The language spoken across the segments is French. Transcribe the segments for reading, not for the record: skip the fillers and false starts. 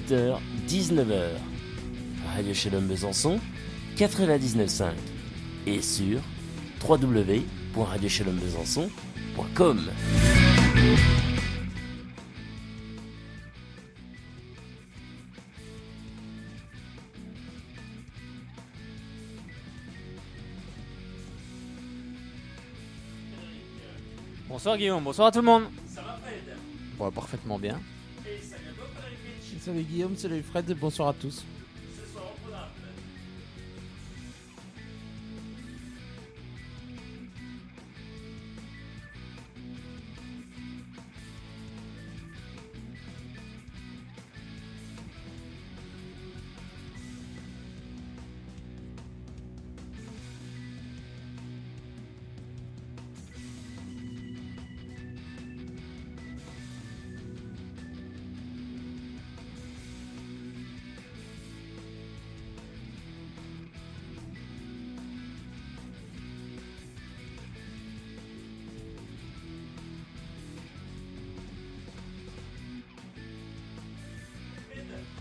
18h, 19h. Radio Shalom Besançon, 99.5. Et sur www.radioshalombesançon.com. Bonsoir Guillaume, bonsoir à tout le monde. Ça va Fred? Bon, parfaitement bien. Et salut à toi Frédéric Rich. Salut Guillaume, salut Fred, bonsoir à tous. Ce soir on programme.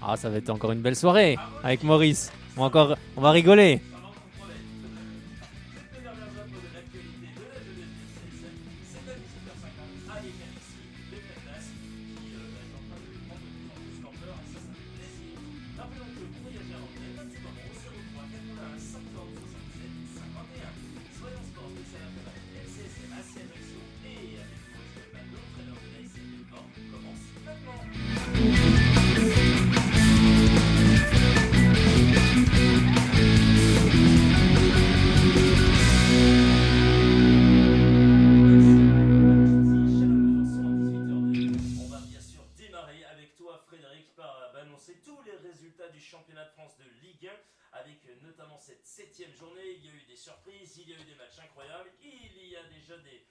Ah, ça va être encore une belle soirée avec Maurice. On va rigoler. Pendant qu'on promène. Toutes les dernières infos de l'actualité de la jeunesse du CSM, c'est à 18h50 avec Alexis de Fredlas qui est en train de prendre de plus en plus d'ampleur et ça fait plaisir. Rappelons que pour voyager en anglais, pas de numéro 03 81 50 67 51. Soyons sport spécial après la LCSM à Ajaccio et avec Maurice Delman, l'entraîneur de l'ASM de Nord, commence maintenant. On va bien sûr démarrer avec toi Frédéric par annoncer tous les résultats du championnat de France de Ligue 1 avec notamment cette 7e journée. Il y a eu des surprises, il y a eu des matchs incroyables, il y a déjà des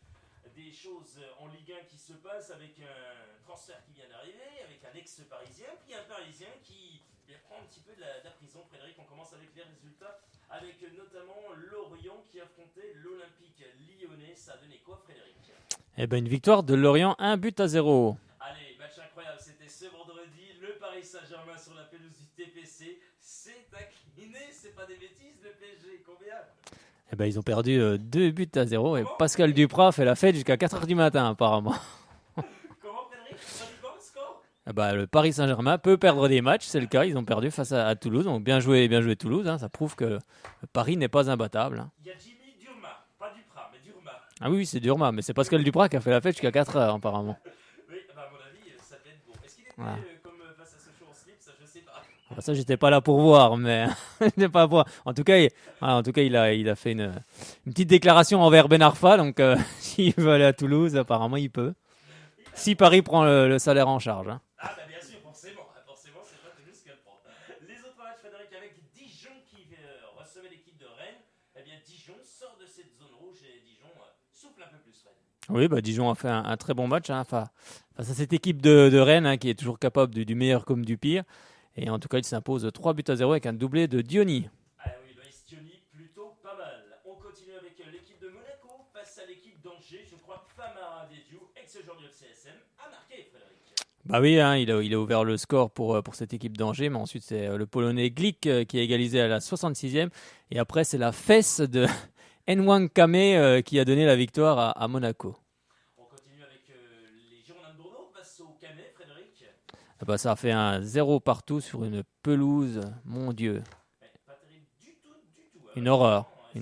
choses en Ligue 1 qui se passent avec un transfert qui vient d'arriver, avec un ex-parisien, puis un parisien qui prend un petit peu de la prison. Frédéric, on commence avec les résultats, avec notamment Lorient qui affrontait l'Olympique lyonnais. Ça a donné quoi Frédéric? Eh ben, une victoire de Lorient, 1-0. Allez, match incroyable, c'était ce vendredi, le Paris Saint-Germain sur la pelouse du TPC, c'est incliné, c'est pas des bêtises, le PSG, combien? Eh ben, ils ont perdu 2-0 et Pascal Duprat fait la fête jusqu'à 4h du matin apparemment. Comment Frédéric? Ça dit quoi le score? Eh ben, le Paris Saint-Germain peut perdre des matchs, c'est le cas. Ils ont perdu face à Toulouse. Donc bien joué Toulouse. Hein. Ça prouve que Paris n'est pas imbattable. Hein. Il y a Jimmy Durma, pas Duprat, mais Durma. Ah oui, c'est Durma, mais c'est Pascal Duprat qui a fait la fête jusqu'à 4h apparemment. Oui, bah, à mon avis, ça devait être bon. Est-ce qu'il était Voilà. comme face à ce show en slip? Ça, je sais pas. Ah, ça, j'étais pas là pour voir, mais j'étais pas pour. En tout cas, il a fait une petite déclaration envers Ben Arfa. Donc, s'il veut aller à Toulouse, apparemment, il peut. Si Paris prend le salaire en charge. Hein. Ah bah bien sûr, forcément, c'est pas Toulouse qui va le prendre. Les autres matchs, Frédéric, avec Dijon qui recevait l'équipe de Rennes. Eh bien, Dijon sort de cette zone rouge et Dijon souffle un peu plus, Fred. Oui, bah, Dijon a fait un très bon match hein, face à cette équipe de Rennes hein, qui est toujours capable du meilleur comme du pire. Et en tout cas, il s'impose 3-0 avec un doublé de Diony. Ah oui, Loïs Diony, plutôt pas mal. On continue avec l'équipe de Monaco face à l'équipe d'Angers. Je crois que Famara Dediou, ex-joueur du FCSM, a marqué, Frédéric. Bah oui, hein, il a ouvert le score pour cette équipe d'Angers, mais ensuite c'est le Polonais Glick qui a égalisé à la 66e. Et après, c'est la fesse de Nwang Kame qui a donné la victoire à Monaco. On continue avec les Girondins de Bordeaux face au Canet, Frédéric. Bah, ça a fait un 0 partout sur une pelouse, mon Dieu. Pas terrible du tout. Une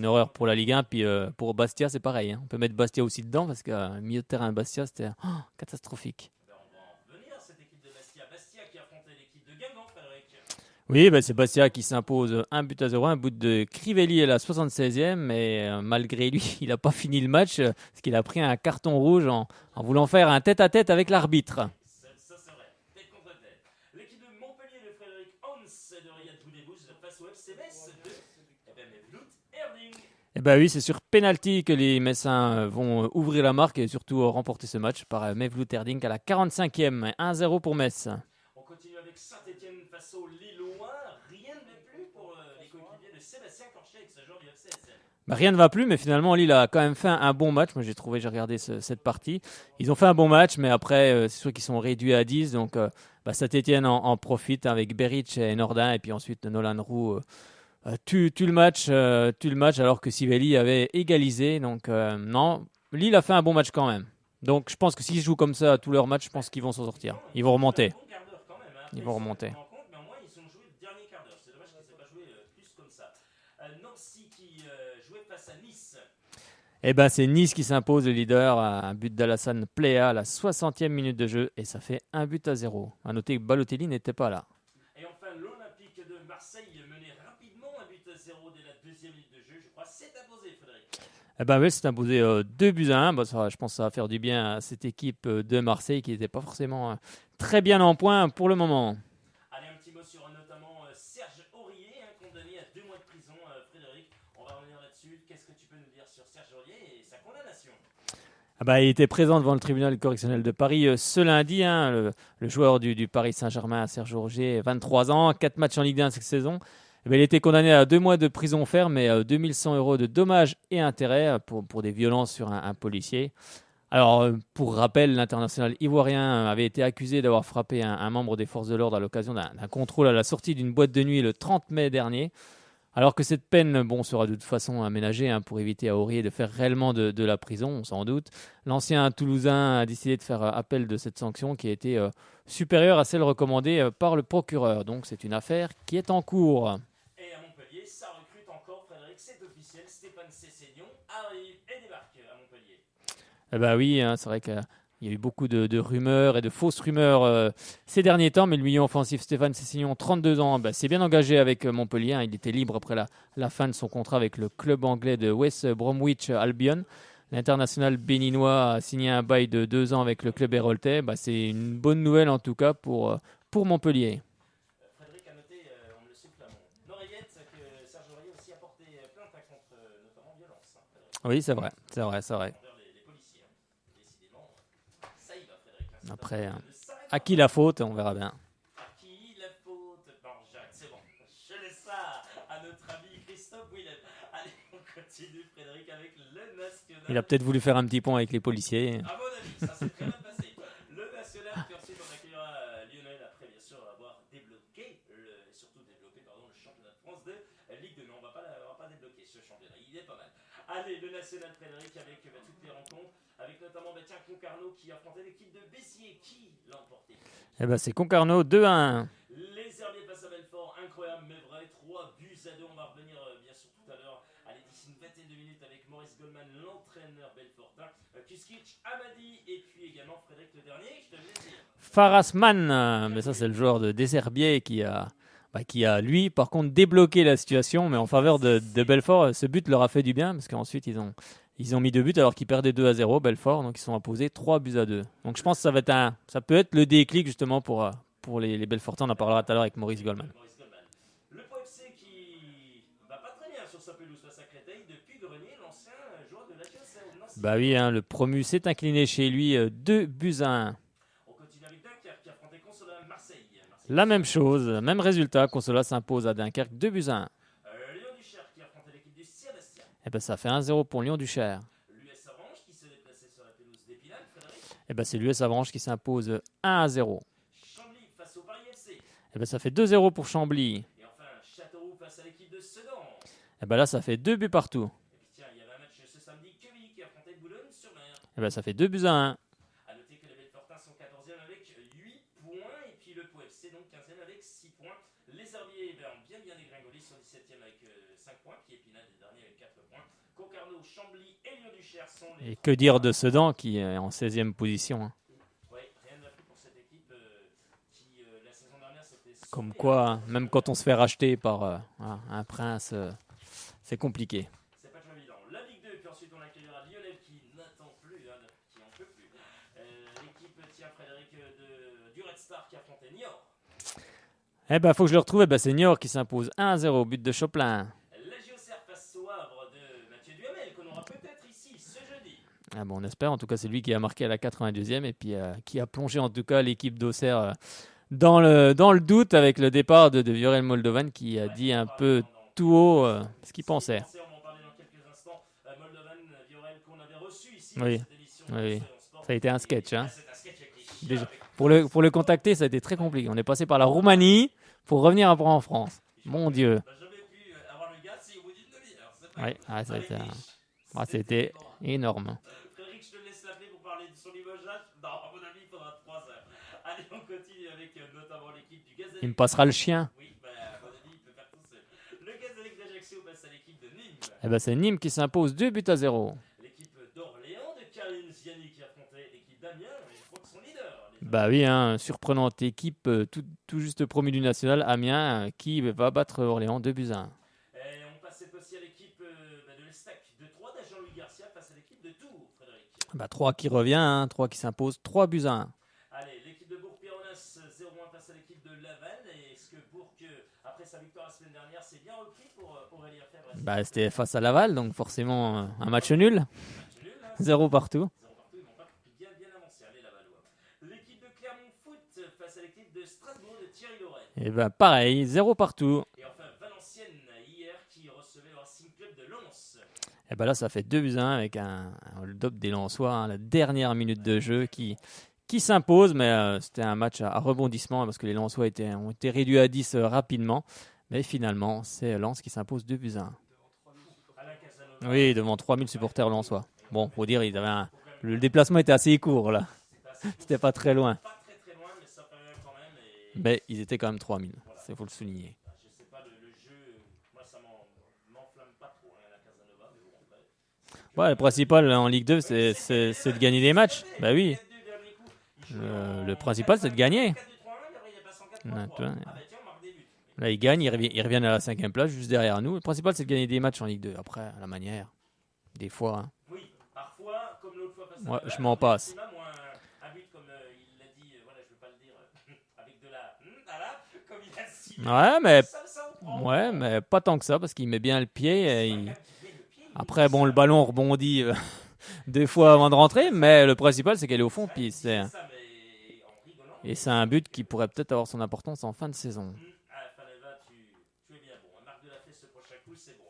horreur pour la Ligue 1, puis pour Bastia c'est pareil. Hein. On peut mettre Bastia aussi dedans parce que milieu de terrain Bastia c'était catastrophique. Ben, on va en revenir à cette équipe de Bastia. Bastia qui affrontait l'équipe de Guingamp, Frédéric. Oui, bah, c'est Bastia qui s'impose 1-0, un but de Crivelli à la 76e, mais malgré lui, il n'a pas fini le match parce qu'il a pris un carton rouge en voulant faire un tête-à-tête avec l'arbitre. Ça c'est vrai, tête contre tête. L'équipe de Montpellier de Frédéric Hans et de Riyad Boudebouz face au FC Metz de Mevlut Erding. Eh ben oui, c'est sur penalty que les Messins vont ouvrir la marque et surtout remporter ce match par Mevlut Erding à la 45e, 1-0 pour Metz. On continue avec Saint-Etienne face au Lillois. Rien ne va plus pour l'équipe coéquipier de Sébastien Corchet, ex-joueur du FCSM. Bah, rien ne va plus, mais finalement Lille a quand même fait un bon match. Moi j'ai regardé cette partie. Ils ont fait un bon match, mais après c'est sûr qu'ils sont réduits à 10. Donc Saint-Etienne en profite avec Beric et Nordin. Et puis ensuite Nolan Roux tue le match alors que Sivelli avait égalisé. Donc non, Lille a fait un bon match quand même. Donc je pense que s'ils jouent comme ça à tous leurs matchs, je pense qu'ils vont s'en sortir. Ils vont remonter. Bon quart d'heure quand même, hein. Ils vont remonter. Mais au moins ils ont joué le dernier quart d'heure. C'est dommage qu'ils ne s'est pas joué plus comme ça. Nancy qui jouait face à Nice. Eh ben c'est Nice qui s'impose, le leader, à un but d'Alassane Plea à la 60e minute de jeu et ça fait 1-0. À noter que Balotelli n'était pas là. Et enfin l'Olympique de Marseille menait rapidement 1-0 dès la deuxième minute de jeu. Je crois c'est imposé, Frédéric. Eh ben oui, c'est imposé 2-1. Bah, je pense que ça va faire du bien à cette équipe de Marseille qui n'était pas forcément très bien en point pour le moment. Allez, un petit mot sur notamment Serge Aurier, condamné à 2 mois de prison. Frédéric, on va revenir là-dessus. Qu'est-ce que tu peux nous dire sur Serge Aurier et sa condamnation? Il était présent devant le tribunal correctionnel de Paris ce lundi. Le joueur du Paris Saint-Germain, Serge Aurier, 23 ans, 4 matchs en Ligue 1 cette saison. Il était condamné à 2 mois de prison ferme et 2100 € de dommages et intérêts pour des violences sur un policier. Alors, pour rappel, l'international ivoirien avait été accusé d'avoir frappé un membre des forces de l'ordre à l'occasion d'un contrôle à la sortie d'une boîte de nuit le 30 mai dernier. Alors que cette peine sera de toute façon aménagée pour éviter à Aurier de faire réellement de la prison, sans doute. L'ancien Toulousain a décidé de faire appel de cette sanction qui a été supérieure à celle recommandée par le procureur. Donc c'est une affaire qui est en cours. Et à Montpellier, ça recrute encore, Frédéric, c'est officiel. Stéphane Cessignon arrive et débarque à Montpellier. Oui, c'est vrai qu'il y a eu beaucoup de rumeurs et de fausses rumeurs ces derniers temps, mais le milieu offensif Stéphane Cessignon, 32 ans, s'est bien engagé avec Montpellier. Il était libre après la fin de son contrat avec le club anglais de West Bromwich Albion. L'international béninois a signé un bail de 2 ans avec le club héroltais. C'est une bonne nouvelle en tout cas pour Montpellier. Frédéric a noté, on me le supplément, l'oreillette que Serge Aurier aussi a porté plainte contre notamment violence. Oui, c'est vrai. Les policiers, décidément, ça y va, Frédéric. Après, à qui la faute, on verra bien. À qui la faute? Non, j'arrête, c'est bon. Je laisse ça à notre ami Christophe Willem. Allez, on continue, Frédéric, avec le national. Il a peut-être voulu faire un petit pont avec les policiers. À mon avis, ça s'est très bien passé. Le national, puis ensuite on accueillera Lionel après, bien sûr, avoir débloqué, surtout développé, le championnat de France de Ligue 2. Mais on va pas débloquer ce championnat, il est pas mal. Allez, le national, Frédéric, avec toutes les rencontres, avec notamment Concarneau qui affrontait l'équipe de Bessiers. Qui l'a emporté? C'est Concarneau 2-1. Les Herbiers passent à Belfort, incroyable mais vrai, 3-2. On va revenir bien sûr tout à l'heure, allez, d'ici une vingtaine de minutes avec Maurice Goldman, l'entraîneur belfortin, Kuskic, Amadi et puis également Frédéric le dernier, je te le dire. Farasman, mais ça c'est le joueur des Herbiers qui a lui par contre débloqué la situation, mais en faveur de Belfort. Ce but leur a fait du bien parce qu'ensuite ils ont mis 2 buts alors qu'ils perdaient 2-0 Belfort, donc ils sont imposés 3-2. Donc je pense que ça peut être le déclic justement pour les Belfortins. On en parlera tout à l'heure avec Maurice Goldman. Le POFC qui va pas très bien sur sa pelouse face à Créteil depuis Grenier, l'ancien joueur de la Nancy. Le promu s'est incliné chez lui 2-1. On continue avec Dunkerque qui affrontait Consola Marseille. La même chose, même résultat. Consola s'impose à Dunkerque 2-1. Lyon-Duchère qui affrontait l'équipe du Sébastien. Ça fait 1-0 pour Lyon-Duchère. L'US Avranches qui s'est déplacé sur la pelouse d'Épinal, Frédéric. C'est l'US Avranches qui s'impose 1-0. Chambly face au Paris FC. Ça fait 2-0 pour Chambly. Et enfin, Châteauroux face à l'équipe de Sedan. Là, ça fait 2 buts partout. Et puis tiens, il y avait un match ce samedi, Quevilly qui affrontait Boulogne-sur-Mer. Ça fait 2-1. A noter que les Belfortins sont 14e avec 8 points. Et puis le POFC, donc 15e avec 6 points. Les Herbiers ont bien dégringolé sur 17e avec 5 points. Puis Épinal des derniers avec 4 points. Concarneau, Chambly et Lyon-Duchère sont les... Et que dire de Sedan qui est en 16e position. Oui, rien n'a pris pour cette équipe qui, la saison dernière, c'était... Comme quoi, même quand on se fait racheter par un prince, c'est compliqué. C'est pas toujours évident. La Ligue 2, puis ensuite on accueillera Lionel qui n'attend plus, qui en peut plus. L'équipe, Frédéric, du Red Star qui affrontait Niort. Faut que je le retrouve. C'est Niort qui s'impose 1-0 au but de Choplin. La JOCR face au Havre de Mathieu Duhamel, qu'on aura peut-être ici ce jeudi. On espère. En tout cas, c'est lui qui a marqué à la 92e et puis qui a plongé en tout cas l'équipe d'Auxerre dans le doute avec le départ de Viorel Moldovan qui a dit un peu tout haut ce qu'il pensait. On va en parler dans quelques instants. Moldovan, Viorel, qu'on avait reçu ici Oui. dans cette émission de Oui. Soyons Sport. Ça a été un sketch. Hein. C'est un sketch avec les chiens, Déjà, avec- pour le contacter, ça a été très compliqué. On est passé par la Roumanie pour revenir après en France. Mon Dieu. Bah, j'avais pu avoir le gars si au bout d'une demi-heure. C'est pas Ouais, grave. ça a été, Avec les c'était énorme. Frédéric, je te laisse l'appeler pour parler de son limogeage. Non, à mon avis, il faudra 3 heures. Allez, on continue avec notamment l'équipe du Gazelle. Il me passera le chien. Oui, bah, à mon avis, il peut faire tout seul. Le Gazelle d'Ajaccio passe à l'équipe de Nîmes. Eh ben, c'est Nîmes qui s'impose 2-0. L'équipe d'Orléans de Karim Ziani qui affrontait l'équipe d'Amiens. Je crois que son leader. Bah oui, hein, surprenante équipe, tout juste promu du national, Amiens, qui va battre Orléans 2-1. Et on passe cette fois-ci à l'équipe de l'Estac de Troyes de Jean-Louis Garcia face à l'équipe de Tours, Frédéric. Bah 3 qui revient, hein, 3 qui s'impose 3-1. Allez, l'équipe de Bourg-Pyronas 0-1 face à l'équipe de Laval. Et est-ce que Bourg, après sa victoire la semaine dernière, s'est bien repris pour Aurélien Fèvre? Bah c'était face à Laval, donc forcément un match nul, Match nul, hein. 0 partout. 0 partout, ils n'ont pas bien avancé. Allez, Lavallois. L'équipe de Clermont Foot face à l'équipe de Strasbourg de Thierry Loret. Et ben pareil, 0 partout. Et enfin, Valenciennes hier qui recevait le Racing Club de Lens. Et ben là ça fait 2-1 avec un hold-up des Lensois, hein, la dernière minute de jeu qui s'impose, mais c'était un match à rebondissement parce que les Lensois ont été réduits à 10 rapidement. Mais finalement, c'est Lens qui s'impose 2-1. Alain Casanova. Oui, devant 3000 supporters lensois. Bon, faut dire, le déplacement était assez court là. C'était pas très loin. Pas très loin, mais ça paraît quand même. Et Mais ils étaient quand même 3000. Il faut le souligner. je sais pas, le jeu, moi ça m'enflamme pas trop, hein, Alain Casanova, mais bon, après. Ouais, le principal en Ligue 2, c'est de gagner des matchs. Bah oui. Le principal, c'est de gagner. Maintenant, là, ils gagnent, ils reviennent à la 5e place, juste derrière nous. Le principal, c'est de gagner des matchs en Ligue 2. Après, à la manière, des fois. Hein. Oui, parfois, comme l'autre fois face à Ouais, Laval, je m'en passe. Un but comme il l'a dit, voilà, je ne veux pas le dire, avec de la. Voilà, comme il a ciblé. Ouais, mais, Ça on prend. ouais, mais pas tant que ça, parce qu'il met bien le pied. Après, bon, le ballon rebondit 2 fois avant de rentrer, mais le principal, c'est qu'elle est au fond. Puis c'est Et c'est un but qui pourrait peut-être avoir son importance en fin de saison. Faneva, tu es bien bon. Marc de la Fesse, ce prochain coup, c'est bon.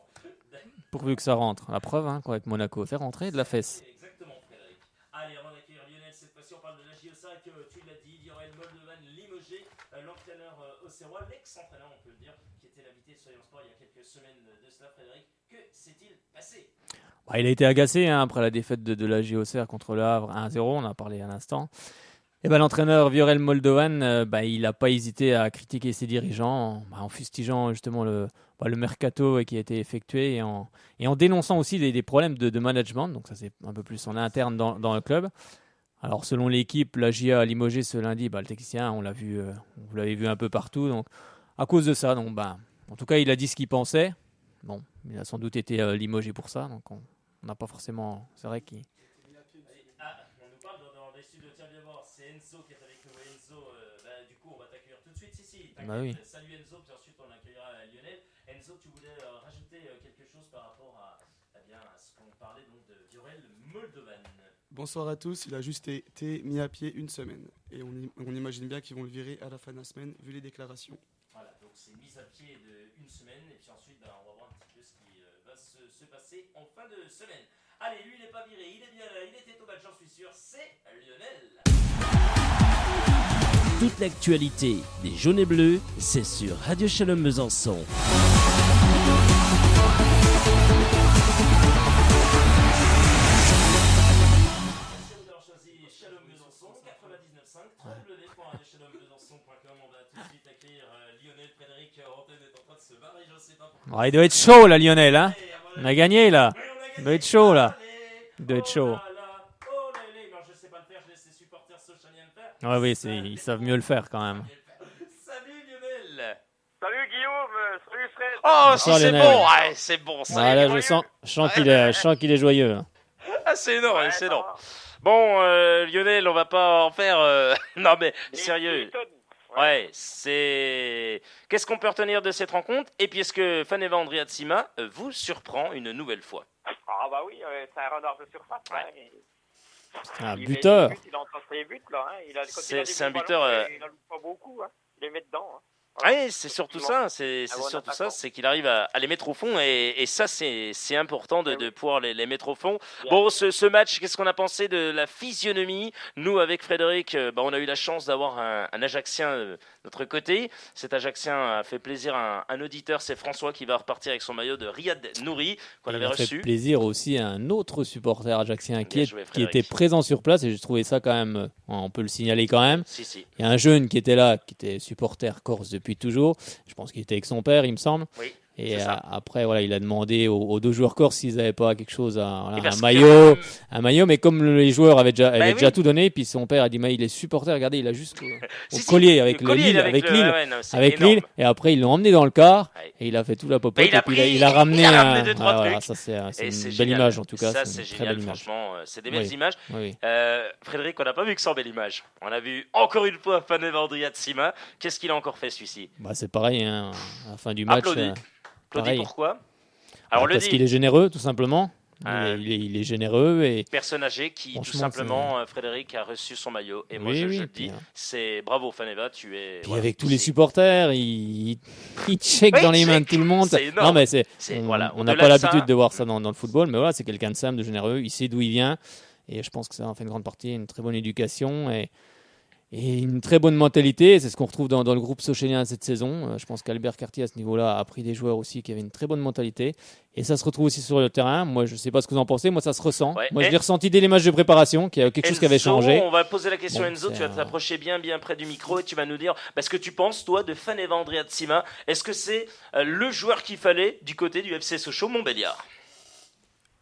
Pourvu que ça rentre. La preuve, hein, qu'avec Monaco, fait rentrer de la fesse. Exactement, Frédéric. Allez, avant d'accueillir Lionel, cette fois-ci, on parle de la JO5. Tu l'as dit, Viorel Moldovan limogé, l'entraîneur auxerrois, l'ex-entraîneur, on peut le dire, qui était l'invité de Soyons Sport il y a quelques semaines de cela, Frédéric. Que s'est-il passé? Il a été agacé hein, après la défaite de la JOCR contre le Havre 1-0, on en a parlé à l'instant. Et l'entraîneur Viorel Moldovan, il n'a pas hésité à critiquer ses dirigeants en fustigeant justement le mercato qui a été effectué et en dénonçant aussi des problèmes de management. Donc ça c'est un peu plus en interne dans le club. Alors selon l'équipe, la JA a limogé ce lundi le technicien, on l'a vu, vous l'avez vu un peu partout. Donc à cause de ça, donc en tout cas il a dit ce qu'il pensait. Bon, il a sans doute été limogé pour ça, donc on n'a pas forcément. C'est vrai qu'il. On nous parle dans les studios, tiens bien voir, c'est Enzo qui est avec nous. Enzo, du coup, on va t'accueillir tout de suite. Si, t'inquiète. Oui. Salut Enzo, puis ensuite on accueillera Lionel. Enzo, tu voulais rajouter quelque chose par rapport à ce qu'on parlait donc de Viorel Moldovan. Bonsoir à tous, il a juste été mis à pied une semaine. Et on imagine bien qu'ils vont le virer à la fin de la semaine, vu les déclarations. Voilà, donc c'est mise à pied d'une semaine. Et puis ensuite, on va voir un petit peu ce qui va se passer en fin de semaine. Allez, lui, il n'est pas viré, il est bien là, il était au match, j'en suis sûr, c'est Lionel. Toute l'actualité des jaunes et bleus, c'est sur Radio Shalom Besançon. Merci d'avoir choisi Shalom Besançon, 99.5, www.radioshalombesançon.com. On va tout de suite accueillir Lionel. Frédéric Antenne est en train de se barrer, je ne sais pas pourquoi. Il doit être chaud là, Lionel. Hein. Allez, On a gagné là. Oui, on a gagné. Il doit être chaud là. Allez. Il doit être chaud. Oh là là. Oh là là. Non, je sais pas le faire, je laisse les supporters socialiens le faire. Ouais, oui, ils savent mieux le faire quand même. Salut Lionel. Salut Guillaume, salut Fred. Oh, Bonsoir, si c'est Lionel. bon, ouais, c'est bon. Ça y est. Là, je sens qu'il est joyeux. Là. Ah, c'est énorme, Ouais, c'est ça énorme. va. Bon, Lionel, on va pas en faire. Non, mais sérieux. Newton. Ouais, c'est. Qu'est-ce qu'on peut retenir de cette rencontre? Et puis, est-ce que Faneva Andriatsima vous surprend une nouvelle fois? Ah bah oui, c'est un renard de surface. Ouais. Hein. C'est un Il buteur. met des buts, il entend ses buts là. Hein. Quand C'est- il a des c'est un bons buteur, ballons, il en loupe pas beaucoup. Hein. Il les met dedans. Hein. Ouais, c'est surtout ça, c'est Un bon surtout ça, attaquant. c'est qu'il arrive à les mettre au fond et ça c'est important de pouvoir les mettre au fond. Bien. Bon, ce match, qu'est-ce qu'on a pensé de la physionomie? Nous, avec Frédéric, on a eu la chance d'avoir un Ajaxien de notre côté. Cet Ajaxien a fait plaisir à un auditeur, c'est François qui va repartir avec son maillot de Riyad Nouri qu'on Il avait a fait reçu. plaisir aussi à un autre supporter ajaxien Bien joué, qui Frédéric. était présent sur place et j'ai trouvé ça quand même, on peut le signaler quand même. Si. Il y a un jeune qui était là, qui était supporter corse depuis toujours. Je pense qu'il était avec son père, il me semble. Oui, Et c'est ça. après, voilà, il a demandé aux deux joueurs corse s'ils n'avaient pas quelque chose, Et un parce que- maillot. Mais comme les joueurs avaient oui. déjà tout donné, puis son père a dit, mais il est supporter. Regardez, il a juste au Si, collier le avec le collier, Lille, avec avec le- Lille, ouais, non, c'est avec énorme. Lille. Et après, ils l'ont emmené dans le car Ouais. et il a fait tout la popote. Mais il a et puis pris- il a ramené, il a ramené deux, trois voilà, trucs. ça c'est Et une c'est belle génial. image en tout cas. Ça, c'est c'est une très génial, belle image. franchement. C'est des belles Oui. images. Oui. Frédéric, on n'a pas vu que sans belle image. On a vu encore une fois Fanny Vandriatsima. Qu'est-ce qu'il a encore fait celui-ci? Bah, c'est pareil, hein, à la fin du match. Applaudis. Claudie, pareil. pourquoi? Alors, on le Parce dit, qu'il est généreux, tout simplement. Ah. Il est généreux et personne âgée qui, tout Franchement, simplement, Frédéric a reçu son maillot. Et moi, Oui, je oui, le puis, dis, hein. c'est bravo Faneva, tu es. puis voilà, avec tous les c'est- supporters, il check Oui, dans les il mains de check. tout le monde. C'est énorme. Non, mais voilà, on n'a au-delà pas de ça- l'habitude de voir ça dans le football, mais voilà, c'est quelqu'un de simple, de généreux. Il sait d'où il vient et je pense que ça en fait une grande partie, une très bonne éducation et une très bonne mentalité. C'est ce qu'on retrouve dans le groupe sochénien cette saison. Je pense qu'Albert Cartier, à ce niveau-là, a pris des joueurs aussi qui avaient une très bonne mentalité. Et ça se retrouve aussi sur le terrain. Moi, je ne sais pas ce que vous en pensez. Moi, ça se ressent. Ouais. Moi, je Et- l'ai ressenti dès les matchs de préparation, qu'il y a quelque chose qui avait Enzo, changé. On va poser la question à Bon, Enzo, c'est tu vas t'approcher bien près du micro et tu vas nous dire ce que tu penses, toi, de Faneva Andriatsima. Est-ce que c'est le joueur qu'il fallait du côté du FC Sochaux Montbéliard?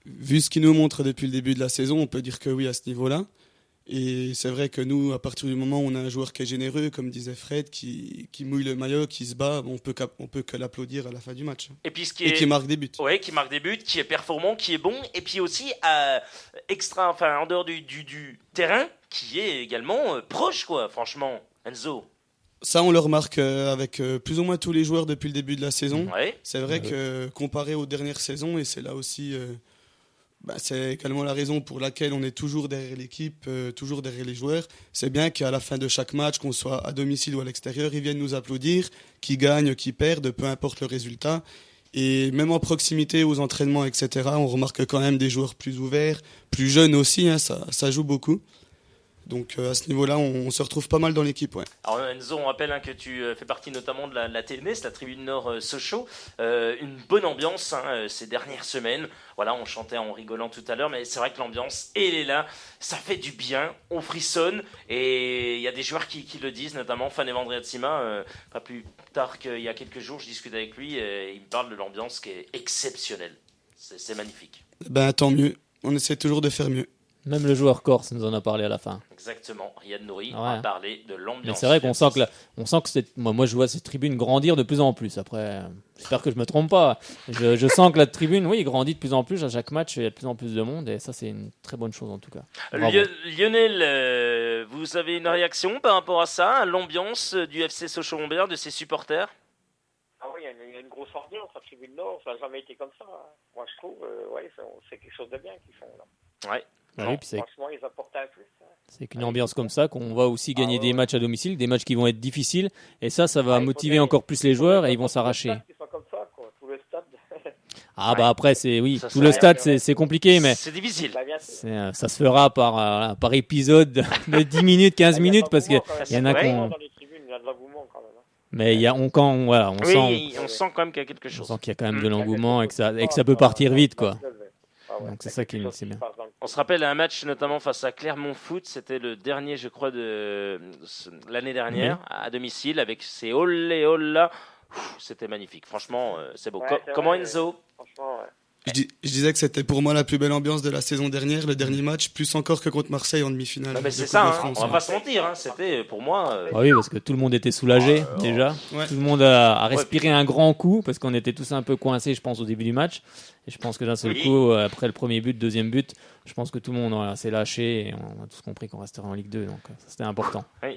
Vu ce qu'il nous montre depuis le début de la saison, on peut dire que oui à ce niveau-là. Et c'est vrai que nous, à partir du moment où on a un joueur qui est généreux, comme disait Fred, qui mouille le maillot, qui se bat, on peut que l'applaudir à la fin du match. Et puis ce qui Et est... qui marque des buts. Ouais, qui marque des buts, qui est performant, qui est bon, et puis aussi en dehors du terrain, qui est également proche, quoi, franchement. Enzo. Ça, on le remarque avec plus ou moins tous les joueurs depuis le début de la saison. Ouais. C'est vrai que comparé aux dernières saisons, et c'est là aussi, c'est également la raison pour laquelle on est toujours derrière l'équipe, toujours derrière les joueurs. C'est bien qu'à la fin de chaque match, qu'on soit à domicile ou à l'extérieur, ils viennent nous applaudir, qu'ils gagnent, qu'ils perdent, peu importe le résultat. Et même en proximité aux entraînements, etc., on remarque quand même des joueurs plus ouverts, plus jeunes aussi, hein, ça joue beaucoup. Donc à ce niveau-là, on se retrouve pas mal dans l'équipe. Ouais. Alors Enzo, on rappelle que tu fais partie notamment de la TNS, la Tribune Nord Sochaux. Une bonne ambiance ces dernières semaines. Voilà, on chantait en rigolant tout à l'heure, mais c'est vrai que l'ambiance, elle est là. Ça fait du bien, on frissonne. Et il y a des joueurs qui le disent, notamment Faneva Andriatsima. Pas plus tard qu'il y a quelques jours, je discute avec lui et il me parle de l'ambiance qui est exceptionnelle. C'est magnifique. Ben tant mieux, on essaie toujours de faire mieux. Même le joueur corse nous en a parlé à la fin. Exactement, Riyad Nouri Ouais. a parlé de l'ambiance. Mais c'est vrai qu'on sent que moi je vois cette tribune grandir de plus en plus. Après, j'espère que je me trompe pas. Je sens que la tribune, oui, grandit de plus en plus. À chaque match, il y a de plus en plus de monde et ça, c'est une très bonne chose en tout cas. Bravo. Lionel, vous avez une réaction par rapport à ça, à l'ambiance du FC Sochaux-Montbéliard, de ses supporters? Ah oui, il y a une grosse ambiance à Tribune Nord, ça n'a jamais été comme ça. Moi, je trouve, c'est quelque chose de bien qu'ils font là. Ouais. Ah oui, puis Franchement, ils apportent un plus. c'est qu'une ambiance comme ça qu'on va aussi gagner ouais, des ouais. matchs à domicile, des matchs qui vont être difficiles et ça va il motiver faudrait- encore plus les joueurs et ils vont s'arracher. Tout le stade qui soit comme ça, quoi. Tout le stade. Ah bah après c'est oui, Ça, tout c'est le rien, stade c'est vrai. c'est compliqué mais C'est difficile. Bah, bien sûr. ça se fera par épisode de 10 minutes, 15 minutes parce que il y en a Ouais. qu'on dans les tribunes, il y a de l'engouement quand même. mais il y a on sent Oui, on sent quand même qu'il y a quelque on chose. sent qu'il y a quand même Mm. de l'engouement et que ça peut partir vite quoi. Donc, c'est ça qui c'est bien. On se rappelle un match notamment face à Clermont Foot, c'était le dernier, je crois, de l'année dernière, à domicile, avec ces olé là. C'était magnifique, franchement, c'est beau. Ouais, c'est Comment vrai, Enzo? Franchement, ouais. Je disais que c'était pour moi la plus belle ambiance de la saison dernière, le dernier match, plus encore que contre Marseille en demi-finale. Non, mais de c'est Coupe ça, de hein, France, on va hein. pas se mentir, hein, c'était pour moi. Ah oui, parce que tout le monde était soulagé déjà. Ouais. Tout le monde a respiré un grand coup parce qu'on était tous un peu coincés, je pense, au début du match. Et je pense que d'un seul Oui. coup, après le premier but, deuxième but, je pense que tout le monde s'est lâché et on a tous compris qu'on resterait en Ligue 2. Donc ça, c'était important. Ouais,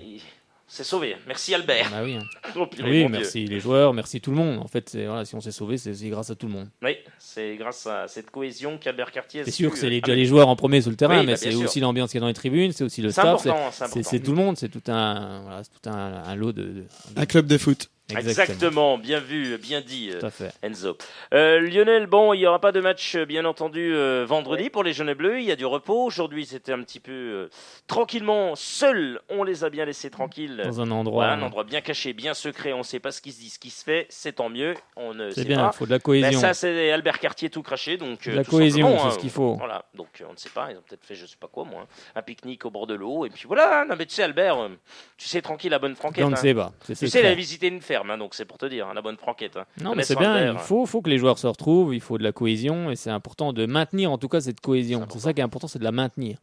c'est sauvé. Merci Albert. Bah oui, hein. Oh, purée, Oui, mon Dieu. merci les joueurs, merci tout le monde. En fait, si on s'est sauvé, c'est grâce à tout le monde. Oui, c'est grâce à cette cohésion qu'Albert Cartier a C'est su, sûr que c'est amener. déjà les joueurs en premier sur le terrain, Oui, mais bah, c'est bien sûr. aussi l'ambiance qu'il y a dans les tribunes, c'est aussi le C'est staff, important, c'est important. c'est tout le monde, c'est tout un lot de Un club de foot. Exactement, bien vu, bien dit, Tout à fait. Enzo. Lionel, bon, il n'y aura pas de match, bien entendu, vendredi pour les Jaunes et Bleus. Il y a du repos. Aujourd'hui, c'était un petit peu tranquillement. Seuls, on les a bien laissés tranquilles. Dans un endroit. Voilà, un endroit bien caché, bien secret. On ne sait pas ce qui se dit, ce qui se fait. C'est tant mieux. On ne C'est sait bien, pas. il faut de la Ben, cohésion. ça, c'est Albert Cartier tout craché. Donc, De la tout cohésion, simplement, c'est ce qu'il faut. Voilà, donc on ne sait pas. Ils ont peut-être fait, je ne sais pas quoi, moi, un pique-nique au bord de l'eau. Et puis voilà. Non, mais tu sais, Albert, tu sais, tranquille, la bonne franquette. On ne hein. sait pas. C'est Tu sais, secret. il a visité une ferme, hein, donc c'est pour te dire, hein, la bonne franquette. Hein. Non, mais Connaissant c'est bien, Albert, il faut que les joueurs se retrouvent, il faut de la cohésion et c'est important de maintenir en tout cas cette cohésion. C'est ça qui est important, c'est de la maintenir.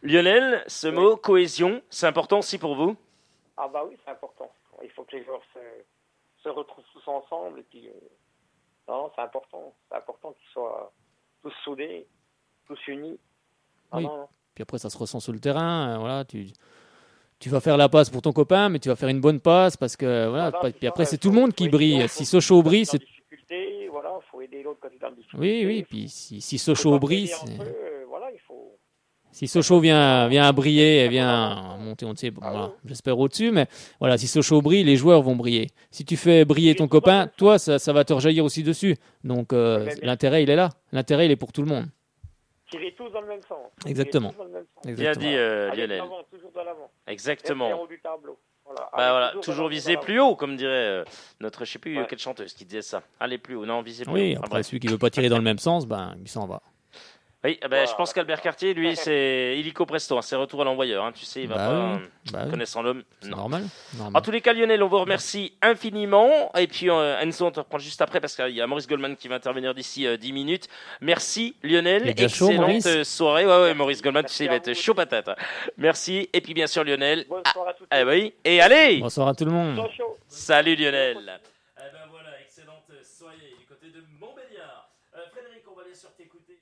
Lionel, ce mot cohésion, c'est important aussi pour vous? Ah bah oui, c'est important. Il faut que les joueurs se retrouvent tous ensemble. Et puis, non, c'est important. C'est important qu'ils soient tous soudés, tous unis. Ah, Oui. non. Puis après, ça se ressent sur le terrain. Voilà, tu vas faire la passe pour ton copain, mais tu vas faire une bonne passe parce que voilà. Voilà, Puis après, ça, c'est tout le monde qui brille. Si Sochaux brille, c'est difficulté, voilà, faut aider l'autre quand il est en difficulté. oui. Puis si Sochaux brille, voilà, il faut. si Sochaux vient à briller et vient monter, on ne sait, bon, voilà, j'espère au-dessus, mais voilà, si Sochaux brille, les joueurs vont briller. Si tu fais briller ton copain, toi, ça va te rejaillir aussi dessus. Donc l'intérêt, il est là. L'intérêt, il est pour tout le monde. Tirer tous dans le même sens. Exactement. Bien dit, Lionel. Toujours de l'avant. Exactement. Même en haut du tableau. Voilà. Bah, voilà, Toujours toujours dans viser l'avant. plus haut, comme dirait notre, je sais plus Ouais. quelle chanteuse qui disait ça. Allez plus haut, non, viser plus Oui, haut. après, bref. celui qui ne veut pas tirer dans le même sens, il s'en va. Oui, je pense qu'Albert Cartier, lui, c'est illico presto, hein, c'est retour à l'envoyeur. Hein, tu sais, il va pas, oui. connaissant l'homme, C'est non. normal. En tous les cas, Lionel, on vous remercie infiniment. Et puis, Enzo, on te reprend juste après parce qu'il y a Maurice Goldman qui va intervenir d'ici 10 minutes. Merci, Lionel. Il est déjà chaud, Excellente Maurice. soirée. Ouais, Maurice Goldman, tu sais, il va être chaud patate. Merci. Et puis, bien sûr, Lionel. Bonsoir à tous. Oui. Et allez, Bonsoir à tout le monde. Sochaux. salut Lionel. Eh ben voilà, excellente soirée du côté de Montbéliard. Frédéric, on va bien sûr t'écouter.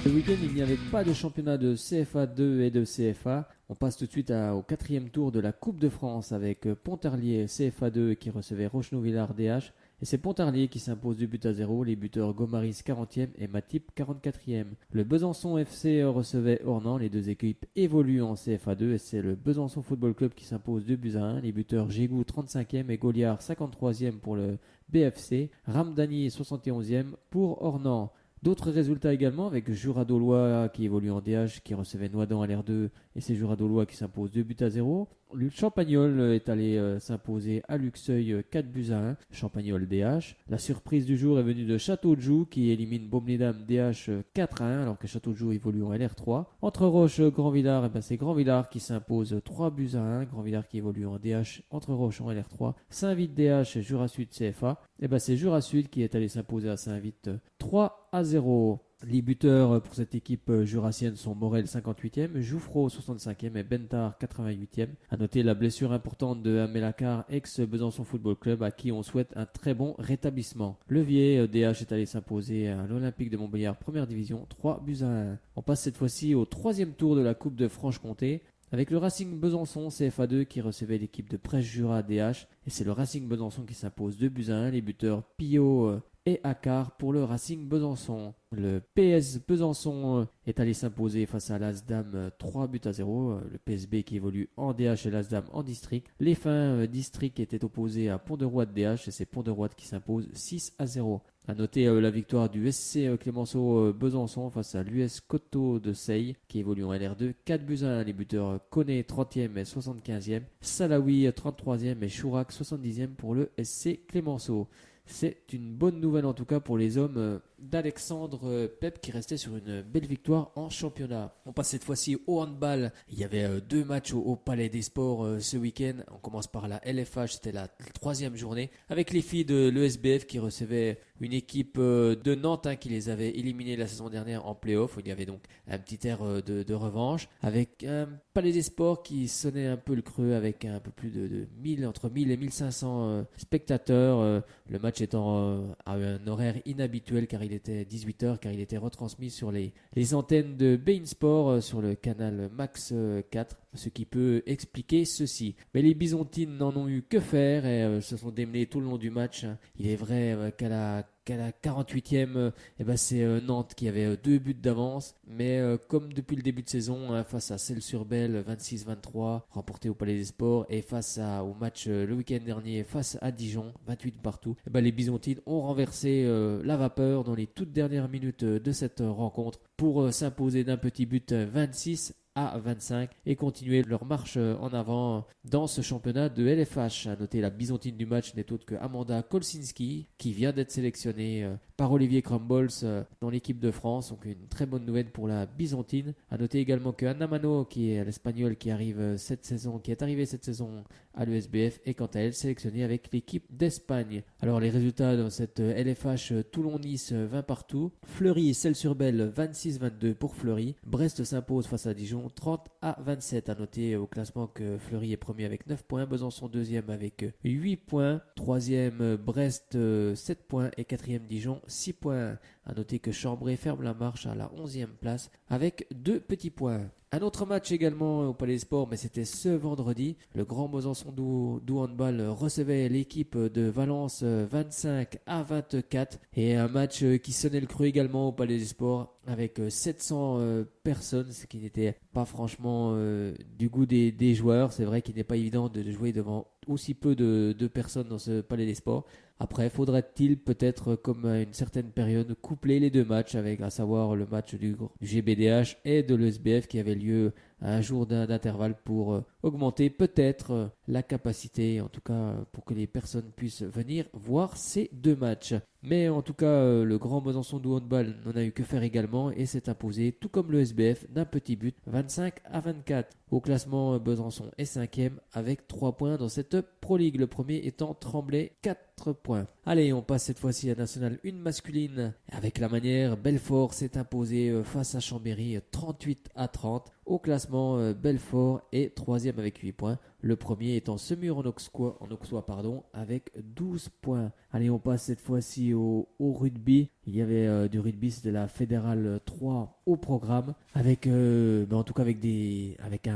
Ce week-end, il n'y avait pas de championnat de CFA 2 et de CFA. On passe tout de suite au 4e tour de la Coupe de France avec Pontarlier CFA 2 qui recevait Rocheneau-Villard DH. Et c'est Pontarlier qui s'impose 2-0, les buteurs Gomaris 40e et Matip 44e. Le Besançon FC recevait Ornans, les deux équipes évoluent en CFA 2 et c'est le Besançon Football Club qui s'impose 2-1. Les buteurs Gégou 35e et Goliard 53e pour le BFC, Ramdani 71e pour Ornans. D'autres résultats également avec Jura-Dolois qui évolue en DH, qui recevait Noidans à l'R2 et c'est Jura-Dolois qui s'impose 2-0. Le Champagnol est allé s'imposer à Luxeuil 4-1. Champagnol DH. La surprise du jour est venue de Château-de-Joux qui élimine Baume-les-Dames DH 4-1 alors que Château-de-Joux évolue en LR3. Entre Roche Grand-Villard, c'est Grand-Villard qui s'impose 3-1. Grand-Villard qui évolue en DH, entre Roche en LR3. Saint-Vite DH, Jura-Sud CFA. C'est Jura-Sud qui est allé s'imposer à Saint-Vite 3-0. Les buteurs pour cette équipe jurassienne sont Morel 58e, Jouffreau 65e et Bentard 88e. A noter la blessure importante de Amelakar, ex-Besançon Football Club, à qui on souhaite un très bon rétablissement. Levier DH est allé s'imposer à l'Olympique de Montbéliard première division 3-1. On passe cette fois-ci au 3e tour de la Coupe de Franche-Comté avec le Racing Besançon CFA2 qui recevait l'équipe de Presse-Jura DH. Et c'est le Racing Besançon qui s'impose 2-1. Les buteurs Pillot et Accard pour le Racing Besançon. Le PS Besançon est allé s'imposer face à l'Asdam 3-0. Le PSB qui évolue en DH et l'Asdam en district. Les fins district étaient opposés à Pont-de-Roide DH et c'est Pont-de-Roide qui s'impose 6-0. A noter la victoire du SC Clémenceau Besançon face à l'US Coteau de Seille qui évolue en LR2 4-1. Les buteurs Koné 30e et 75e, Salawi 33e et Chourac 70e pour le SC Clémenceau. C'est une bonne nouvelle en tout cas pour les hommes d'Alexandre Pep qui restait sur une belle victoire en championnat. On passe cette fois-ci au handball. Il y avait 2 matchs au Palais des Sports ce week-end. On commence par la LFH, c'était la 3e journée avec les filles de l'ESBF qui recevaient une équipe de Nantes qui les avait éliminées la saison dernière en play-off. Il y avait donc un petit air de revanche avec un Palais des Sports qui sonnait un peu le creux avec un peu plus de 1000, entre 1000 et 1500 spectateurs. Le match étant à un horaire inhabituel car il était 18h, car il était retransmis sur les antennes de Bein Sport sur le canal Max 4. ce qui peut expliquer ceci. Mais les Byzantines n'en ont eu que faire et se sont démenés tout le long du match. Il est vrai qu'à la 48e, c'est Nantes qui avait 2 buts d'avance. Mais comme depuis le début de saison, face à Celles-sur-Belle, 26-23, remporté au Palais des Sports, et face au match le week-end dernier, face à Dijon, 28 partout, les Byzantines ont renversé la vapeur dans les toutes dernières minutes de cette rencontre pour s'imposer d'un petit but 26-25 et continuer leur marche en avant dans ce championnat de LFH. À noter la Byzantine du match n'est autre que Amanda Kolsinski qui vient d'être sélectionnée par Olivier Crumbles dans l'équipe de France. Donc une très bonne nouvelle pour la Byzantine. À noter également que Anna Mano, qui est l'Espagnole qui est arrivée cette saison à l'USBF, est quant à elle sélectionnée avec l'équipe d'Espagne. Alors les résultats dans cette LFH: Toulon-Nice 20 partout, Fleury et Celles-sur-Belle 26-22 pour Fleury. Brest s'impose face à Dijon 30-27. À noter au classement que Fleury est premier avec 9 points, Besançon deuxième avec 8 points, troisième Brest 7 points et quatrième Dijon 6 points. À noter que Chambray ferme la marche à la 11e place avec 2 petits points. Un autre match également au Palais des Sports, mais c'était ce vendredi. Le Grand Besançon d'Ou handball recevait l'équipe de Valence 25-24. Et un match qui sonnait le creux également au Palais des Sports avec 700 personnes, ce qui n'était pas franchement du goût des joueurs. C'est vrai qu'il n'est pas évident de jouer devant aussi peu de personnes dans ce Palais des Sports. Après, faudrait-il peut-être, comme à une certaine période, coupler les deux matchs, avec à savoir le match du GBDH et de l'ESBF qui avait lieu à un jour d'intervalle pour augmenter peut-être la capacité, en tout cas pour que les personnes puissent venir voir ces deux matchs. Mais en tout cas, le Grand Besançon de handball n'en a eu que faire également et s'est imposé, tout comme le SBF, d'un petit but, 25-24. Au classement, Besançon est 5e avec 3 points dans cette Pro League. Le premier étant Tremblay, 4 points. Allez, on passe cette fois-ci à National 1 masculine. Avec la manière, Belfort s'est imposé face à Chambéry, 38-30. Au classement, Belfort est 3e avec 8 points. Le premier étant Semur en Auxois, avec 12 points. Allez, on passe cette fois-ci au rugby. Il y avait du rugby, c'était la Fédérale 3 au programme, avec un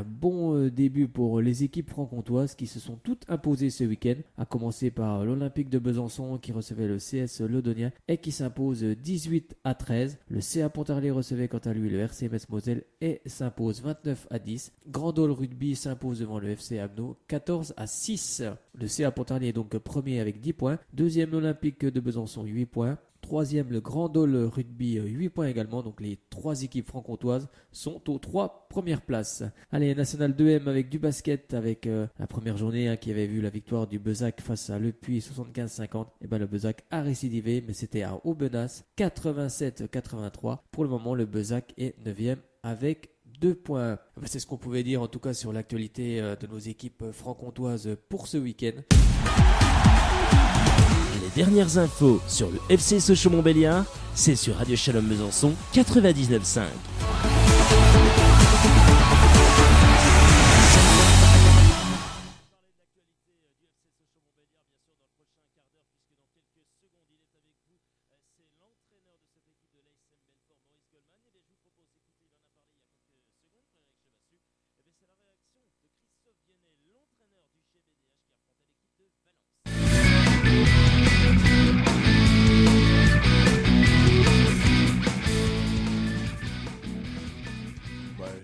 bon début pour les équipes franc-comtoises qui se sont toutes imposées ce week-end, à commencer par l'Olympique de Besançon qui recevait le CS Laudonien et qui s'impose 18-13. Le CA Pontarlier recevait quant à lui le RC Metz-Moselle et s'impose 29-10. Grandol Rugby s'impose devant le FC Agno 14-6. Le CA Pontarlier est donc premier avec 10 points. Deuxième, l'Olympique de Besançon, 8 points. Troisième, le Grand Dole Rugby, 8 points également. Donc les 3 équipes franc-comtoises sont aux 3 premières places. Allez, National 2M avec du basket, avec la première journée qui avait vu la victoire du Bezac face à Le Puy 75-50. Et le Bezac a récidivé, mais c'était à Aubenas 87-83. Pour le moment, le Bezac est 9e avec 2 points. C'est ce qu'on pouvait dire en tout cas sur l'actualité de nos équipes franc-comtoises pour ce week-end. Les dernières infos sur le FC Sochaux-Montbéliard, c'est sur Radio Shalom Besançon 99.5.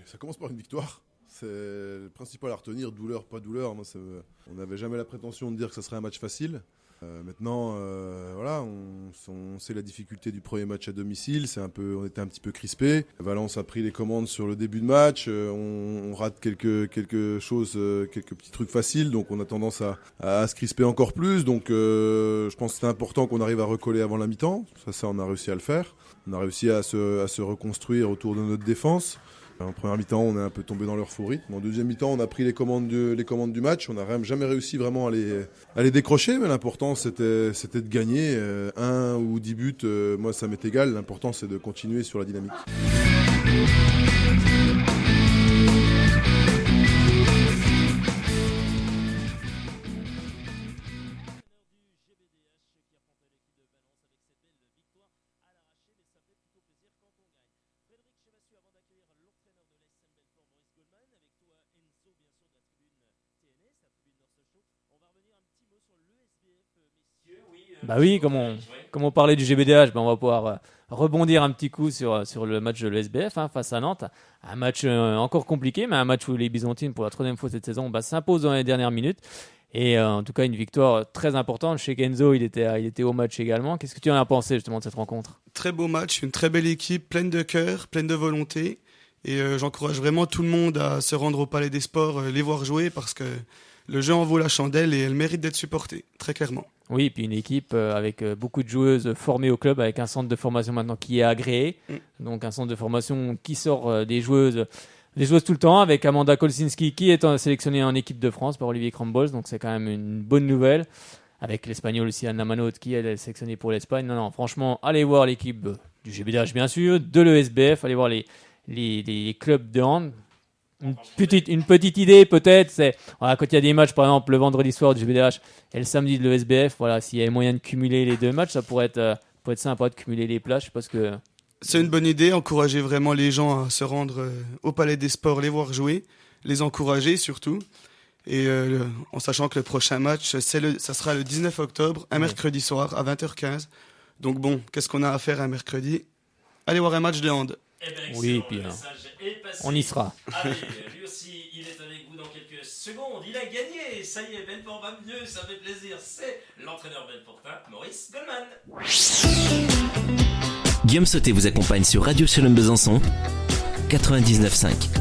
Ça commence par une victoire. C'est le principal à retenir, douleur, pas douleur. On n'avait jamais la prétention de dire que ça serait un match facile. Maintenant, on sait la difficulté du premier match à domicile. On était un petit peu crispé. Valence a pris les commandes sur le début de match. On rate quelques petits trucs faciles. Donc on a tendance à se crisper encore plus. Donc je pense que c'est important qu'on arrive à recoller avant la mi-temps. Ça, on a réussi à le faire. On a réussi à se reconstruire autour de notre défense. En première mi-temps, on est un peu tombé dans leur faux rythme. En deuxième mi-temps, on a pris les commandes du match. On n'a jamais réussi vraiment à les décrocher, mais l'important, c'était de gagner. 1 ou 10 buts, moi, ça m'est égal. L'important, c'est de continuer sur la dynamique. Bah oui, comme on parlait du GBDH, on va pouvoir rebondir un petit coup sur le match de l'ESBF face à Nantes. Un match encore compliqué, mais un match où les Byzantines, pour la 3e fois cette saison, s'imposent dans les dernières minutes. Et en tout cas, une victoire très importante. Chez Kenzo, il était au match également. Qu'est-ce que tu en as pensé justement de cette rencontre ? Très beau match, une très belle équipe, pleine de cœur, pleine de volonté. Et j'encourage vraiment tout le monde à se rendre au Palais des Sports, les voir jouer, parce que le jeu en vaut la chandelle et elle mérite d'être supportée, très clairement. Oui, et puis une équipe avec beaucoup de joueuses formées au club, avec un centre de formation maintenant qui est agréé. Donc un centre de formation qui sort des joueuses tout le temps, avec Amanda Kolsinski qui est sélectionnée en équipe de France par Olivier Crumbles. Donc c'est quand même une bonne nouvelle. Avec l'Espagnol aussi, Anna Manot, qui est sélectionnée pour l'Espagne. Non, franchement, allez voir l'équipe du GBDH, bien sûr, de l'ESBF, allez voir les clubs de hand. Une petite idée peut-être, c'est quand il y a des matchs, par exemple le vendredi soir du GBDH et le samedi de l'ESBF, s'il y a moyen de cumuler les deux matchs, ça pourrait être sympa de cumuler les plages, parce que c'est une bonne idée, encourager vraiment les gens à se rendre au Palais des Sports, les voir jouer, les encourager surtout. Et en sachant que le prochain match, ça sera le 19 octobre, un mercredi soir à 20h15. Donc bon, qu'est-ce qu'on a à faire un mercredi ? Allez voir un match de hand. Oui, puis on y sera. Allez, lui aussi, il est avec vous dans quelques secondes. Il a gagné. Ça y est, Belfort va mieux, ça fait plaisir. C'est l'entraîneur belfortin, Maurice Goldman. Guillaume Sauté vous accompagne sur Radio Shalom Besançon 99.5.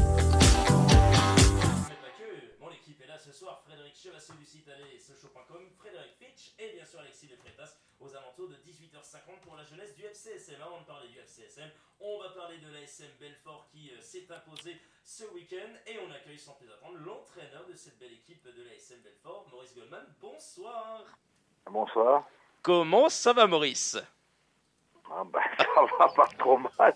Mon équipe est là ce soir. Frédéric Chevassier du site allez-sochaux.com, Frédéric Fitch et bien sûr Alexis de Freitas aux alentours de 18h50 pour la jeunesse du FCSM. Avant de parler du FCSM, on va parler de l'ASM Belfort qui s'est imposé ce week-end et on accueille sans plus attendre l'entraîneur de cette belle équipe de l'ASM Belfort, Maurice Goldman. Bonsoir. Bonsoir. Comment ça va, Maurice ? Ça va pas trop mal.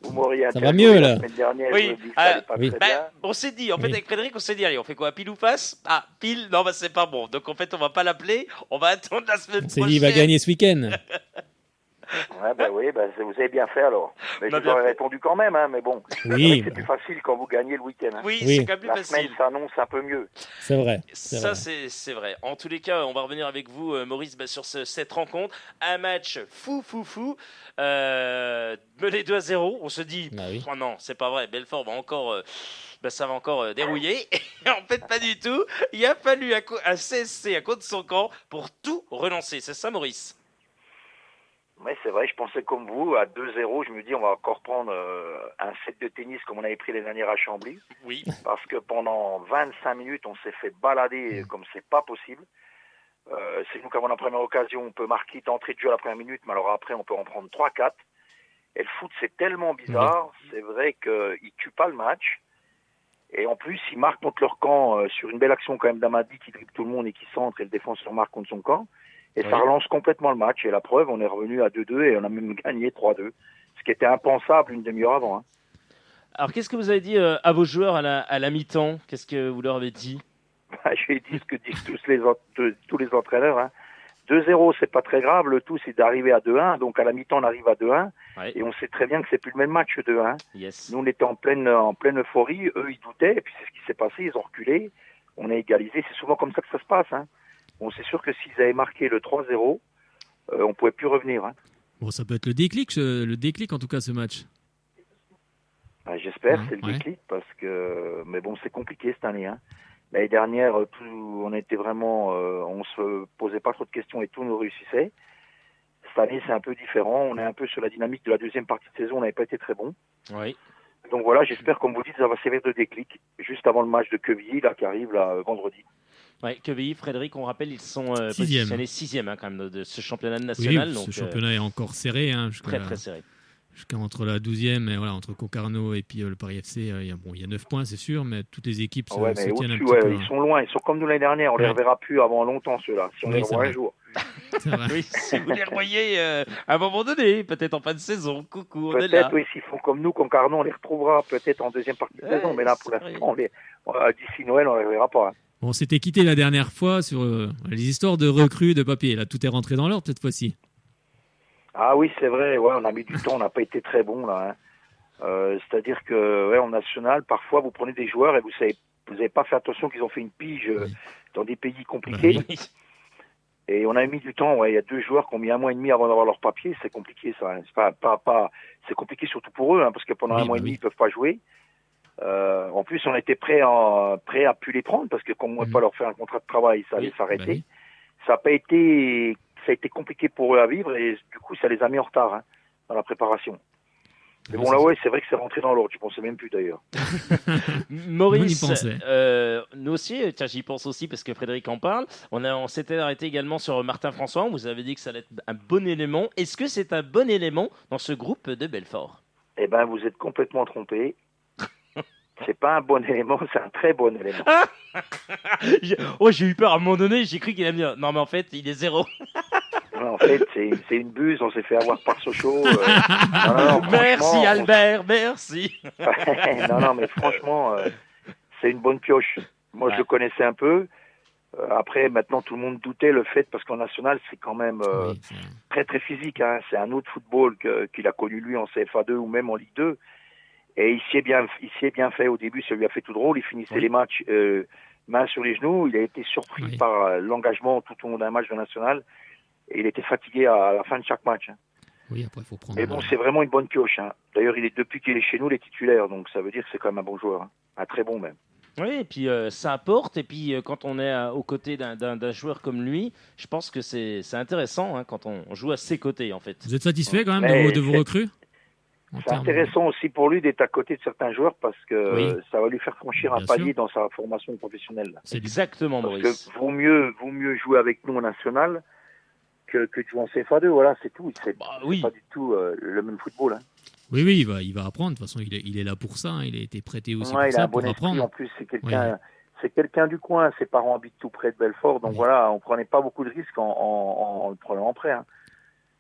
Vous m'auriez ça va mieux là. La semaine dernière, oui. je me dis, ça allait pas très bien. On s'est dit, en fait, avec Frédéric, on s'est dit, allez, on fait quoi, pile ou face ? Ah, pile, non, c'est pas bon. Donc en fait, on va pas l'appeler, on va attendre la semaine prochaine. On s'est dit, il va gagner ce week-end. Ouais, oui, vous avez bien fait alors. Mais je vous aurais répondu quand même, mais bon. Oui, c'est plus facile quand vous gagnez le week-end. Oui, c'est quand même plus facile. La semaine s'annonce un peu mieux. C'est vrai. C'est vrai. En tous les cas, on va revenir avec vous, Maurice, sur cette rencontre. Un match fou. Mené 2-0. On se dit, oh non, c'est pas vrai. Belfort va encore... ça va encore dérouiller. Et en fait, pas du tout. Il a fallu un CSC à côté de son camp pour tout relancer. C'est ça, Maurice ? Oui, c'est vrai, je pensais comme vous, à 2-0, je me dis on va encore prendre un set de tennis comme on avait pris les dernières à Chambly. Oui. Parce que pendant 25 minutes, on s'est fait balader comme c'est pas possible. C'est nous qui avons la première occasion, on peut marquer d'entrée de jeu à la première minute, mais alors après on peut en prendre 3-4. Et le foot, c'est tellement bizarre, c'est vrai qu'ils tuent pas le match. Et en plus, ils marquent contre leur camp sur une belle action quand même d'Amadi qui dribble tout le monde et qui centre et le défenseur marque contre son camp. Et ça relance complètement le match. Et la preuve, on est revenu à 2-2 et on a même gagné 3-2. Ce qui était impensable une demi-heure avant. Alors, qu'est-ce que vous avez dit à vos joueurs à la mi-temps ? Qu'est-ce que vous leur avez dit ? Je lui ai dit ce que disent tous les entraîneurs. 2-0, c'est pas très grave. Le tout, c'est d'arriver à 2-1. Donc, à la mi-temps, on arrive à 2-1. Ouais. Et on sait très bien que c'est plus le même match 2-1. Yes. Nous, on était en pleine euphorie. Eux, ils doutaient. Et puis, c'est ce qui s'est passé. Ils ont reculé. On a égalisé. C'est souvent comme ça que ça se passe. Bon, c'est sûr que s'ils avaient marqué le 3-0, on ne pouvait plus revenir. Bon, ça peut être le déclic en tout cas, ce match. J'espère, c'est le déclic, parce que... Mais bon, c'est compliqué cette année. L'année dernière, on était vraiment... on se posait pas trop de questions et tout nous réussissait. Cette année, c'est un peu différent. On est un peu sur la dynamique de la deuxième partie de saison. On n'avait pas été très bon. Oui. Donc voilà, j'espère, comme vous dites, ça va servir de déclic, juste avant le match de Quevilly, là, qui arrive vendredi. Ouais, Quevilly, Frédéric, on rappelle, ils sont positionnés 6e quand même de ce championnat national. Oui, donc, ce championnat est encore serré. Très serré. Entre la 12e et entre Concarneau et puis le Paris FC, il y a 9 points, c'est sûr, mais toutes les équipes se tiennent un petit peu. Ils sont loin, ils sont comme nous l'année dernière, on les reverra plus avant longtemps ceux-là, si on les revoit un jour. Oui, si vous les revoyez à un moment donné, peut-être en fin de saison, coucou, on est là. Peut-être, oui, s'ils font comme nous, Concarneau, on les retrouvera peut-être en deuxième partie de saison, mais là, pour l'instant, d'ici Noël, on les reverra pas. Bon, on s'était quitté la dernière fois sur les histoires de recrues de papier. Là, tout est rentré dans l'ordre cette fois-ci. Ah oui, c'est vrai. Ouais, on a mis du temps. On n'a pas été très bon là. C'est-à-dire que en national, parfois, vous prenez des joueurs et vous n'avez pas fait attention qu'ils ont fait une pige dans des pays compliqués. Oui. Et on a mis du temps, il y a 2 joueurs qui ont mis 1 mois et demi avant d'avoir leur papier, c'est compliqué ça. C'est c'est compliqué surtout pour eux, parce que pendant 1 mois et demi, ils peuvent pas jouer. En plus, on était prêt à pu les prendre, parce que comme on ne pouvait pas leur faire un contrat de travail, ça allait s'arrêter. Ça a été compliqué pour eux à vivre, et du coup, ça les a mis en retard dans la préparation. Mais bon, là, c'est vrai que c'est rentré dans l'ordre. Je pensais même plus d'ailleurs. Maurice, nous aussi, tiens, j'y pense aussi parce que Frédéric en parle. On s'était arrêté également sur Martin François. On vous avait dit que ça allait être un bon élément. Est-ce que c'est un bon élément dans ce groupe de Belfort? Eh ben, vous êtes complètement trompé. C'est pas un bon élément, c'est un très bon élément. J'ai eu peur à un moment donné. J'ai cru qu'il allait me dire non, mais en fait, il est 0. En fait, c'est une buse, on s'est fait avoir par Sochaux. Merci Albert, merci. non, mais franchement, c'est une bonne pioche. Moi, je le connaissais un peu. Après, maintenant, tout le monde doutait le fait, parce qu'en national, c'est quand même très, très physique. C'est un autre football qu'il a connu, lui, en CFA2 ou même en Ligue 2. Et il s'y est bien fait au début, ça lui a fait tout drôle. Il finissait les matchs main sur les genoux. Il a été surpris par l'engagement tout au long d'un match de national. Et il était fatigué à la fin de chaque match. Oui, après, il faut prendre. Mais bon, c'est vraiment une bonne pioche. D'ailleurs, depuis qu'il est chez nous, il est titulaire. Donc, ça veut dire que c'est quand même un bon joueur. Un très bon, même. Oui, et puis ça apporte. Et puis, quand on est aux côtés d'un joueur comme lui, je pense que c'est intéressant quand on joue à ses côtés, en fait. Vous êtes satisfait quand même de vos recrues? C'est intéressant aussi pour lui d'être à côté de certains joueurs, parce que ça va lui faire franchir un palier dans sa formation professionnelle. C'est exactement, parce Maurice. Que vaut mieux jouer avec nous en national que de jouer en CFA2, voilà, c'est tout. C'est pas du tout le même football. Oui, il va apprendre. De toute façon, il est là pour ça. Il a été prêté aussi pour il a ça, un bon pour esprit. apprendre. En plus, c'est quelqu'un du coin. Ses parents habitent tout près de Belfort, donc voilà, on prenait pas beaucoup de risques en le prenant en prêt.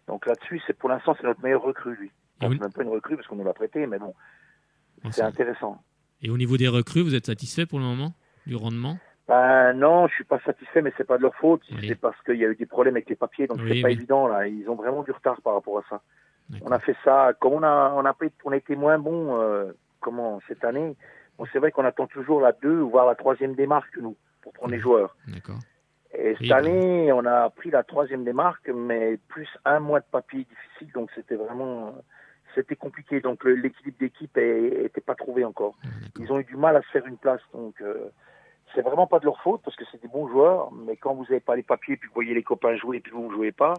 Donc là-dessus, pour l'instant, c'est notre meilleur recrue, lui. C'est même pas une recrue parce qu'on nous l'a prêté, mais bon, c'est intéressant. Et au niveau des recrues, vous êtes satisfait pour le moment du rendement? Non, je suis pas satisfait, mais c'est pas de leur faute. C'est parce qu'il y a eu des problèmes avec les papiers, donc c'est pas évident là. Ils ont vraiment du retard par rapport à ça. D'accord. On a fait ça, comme on a été moins bon cette année. Bon, c'est vrai qu'on attend toujours la 2 voire la 3e démarque nous pour prendre les joueurs. D'accord. Et cette année, on a pris la 3e démarque, mais plus 1 mois de papier difficile, donc c'était compliqué. Donc l'équilibre d'équipe était pas trouvé encore. Ils ont eu du mal à se faire une place, donc. C'est vraiment pas de leur faute, parce que c'est des bons joueurs, mais quand vous n'avez pas les papiers, puis vous voyez les copains jouer, et puis vous ne jouez pas,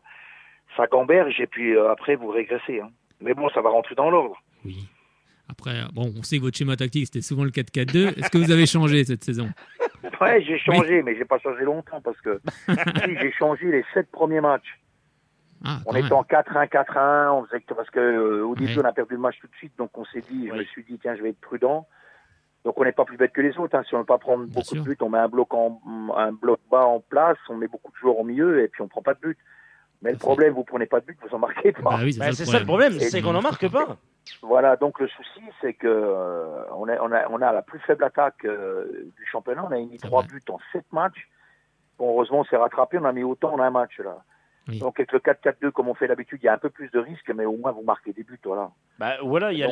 ça gamberge, et puis après vous régressez. Mais bon, ça va rentrer dans l'ordre. Oui. Après, on sait que votre schéma tactique, c'était souvent le 4-4-2. Est-ce que vous avez changé cette saison? Ouais, j'ai changé, mais j'ai pas changé longtemps, parce que j'ai changé les 7 premiers matchs. On était en 4-1, 4-1, parce que au début, on a perdu le match tout de suite, donc on s'est dit, je me suis dit, tiens, je vais être prudent. Donc on n'est pas plus bête que les autres. Si on ne veut pas prendre beaucoup de buts, on met un bloc bas en place, on met beaucoup de joueurs au milieu et puis on ne prend pas de but. Mais le problème, vous ne prenez pas de but, vous en marquez pas. C'est ça le problème, c'est qu'on n'en marque pas. Voilà, donc le souci, c'est que on a la plus faible attaque du championnat. On a mis 3 buts en 7 matchs. Bon, heureusement, on s'est rattrapé, on a mis autant en un match là. Oui. Donc avec le 4-4-2 comme on fait d'habitude, il y a un peu plus de risques, mais au moins vous marquez des buts, voilà. Il y a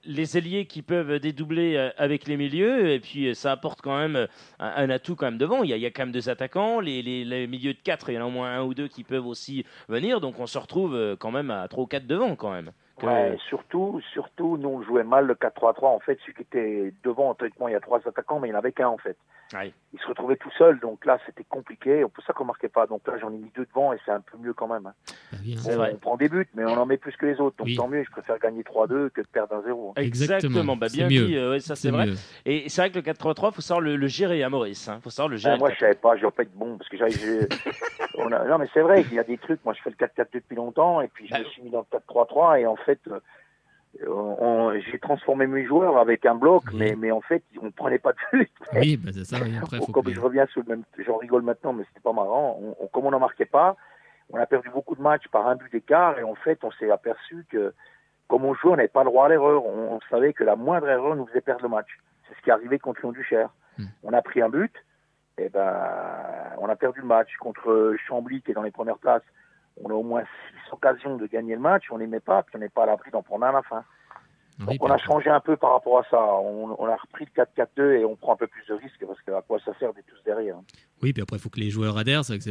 les ailiers qui peuvent dédoubler avec les milieux, et puis ça apporte quand même un atout quand même devant. Il y a quand même 2 attaquants, les milieux de 4, il y en a au moins 1 ou 2 qui peuvent aussi venir, donc on se retrouve quand même à 3 ou 4 devant quand même. Ouais, surtout, nous on jouait mal le 4-3-3. En fait, celui qui était devant, théoriquement, il y a 3 attaquants, mais il n'y en avait qu'un en fait. Ouais. Il se retrouvait tout seul, donc là c'était compliqué. C'est pour ça qu'on marquait pas. Donc là j'en ai mis 2 devant et c'est un peu mieux quand même. On prend des buts, mais on en met plus que les autres. Donc tant mieux, je préfère gagner 3-2 que de perdre 1-0. Exactement, bien dit, ça c'est vrai. Et c'est vrai que le 4-3-3, il faut savoir le gérer, Maurice. Faut savoir le gérer. Moi je savais pas, je vais pas être bon parce que non mais c'est vrai qu'il y a des trucs. Moi je fais le 4-4-2 depuis longtemps et puis je me suis mis dans le 4-3-3 et en fait. J'ai transformé mes joueurs avec un bloc, mais en fait, on ne prenait pas de but. Oui, c'est ça. Oui, après, je reviens sur le même, j'en rigole maintenant, mais c'était pas marrant. Comme on n'en marquait pas, on a perdu beaucoup de matchs par 1 but d'écart, et en fait, on s'est aperçu que, comme on jouait, on n'avait pas le droit à l'erreur. On savait que la moindre erreur nous faisait perdre le match. C'est ce qui est arrivé contre Lyon-Duchère. On a pris un but, et on a perdu le match. Contre Chambly, qui est dans les premières places, on a au moins 6 occasions de gagner le match, on les met pas, puis on n'est pas à l'abri d'en prendre un à la fin. Oui, Donc on a changé un peu par rapport à ça. On a repris le 4-4-2 et on prend un peu plus de risques parce qu'à quoi ça sert d'être tous derrière. oui, puis après, il faut que les joueurs adhèrent. C'est vrai que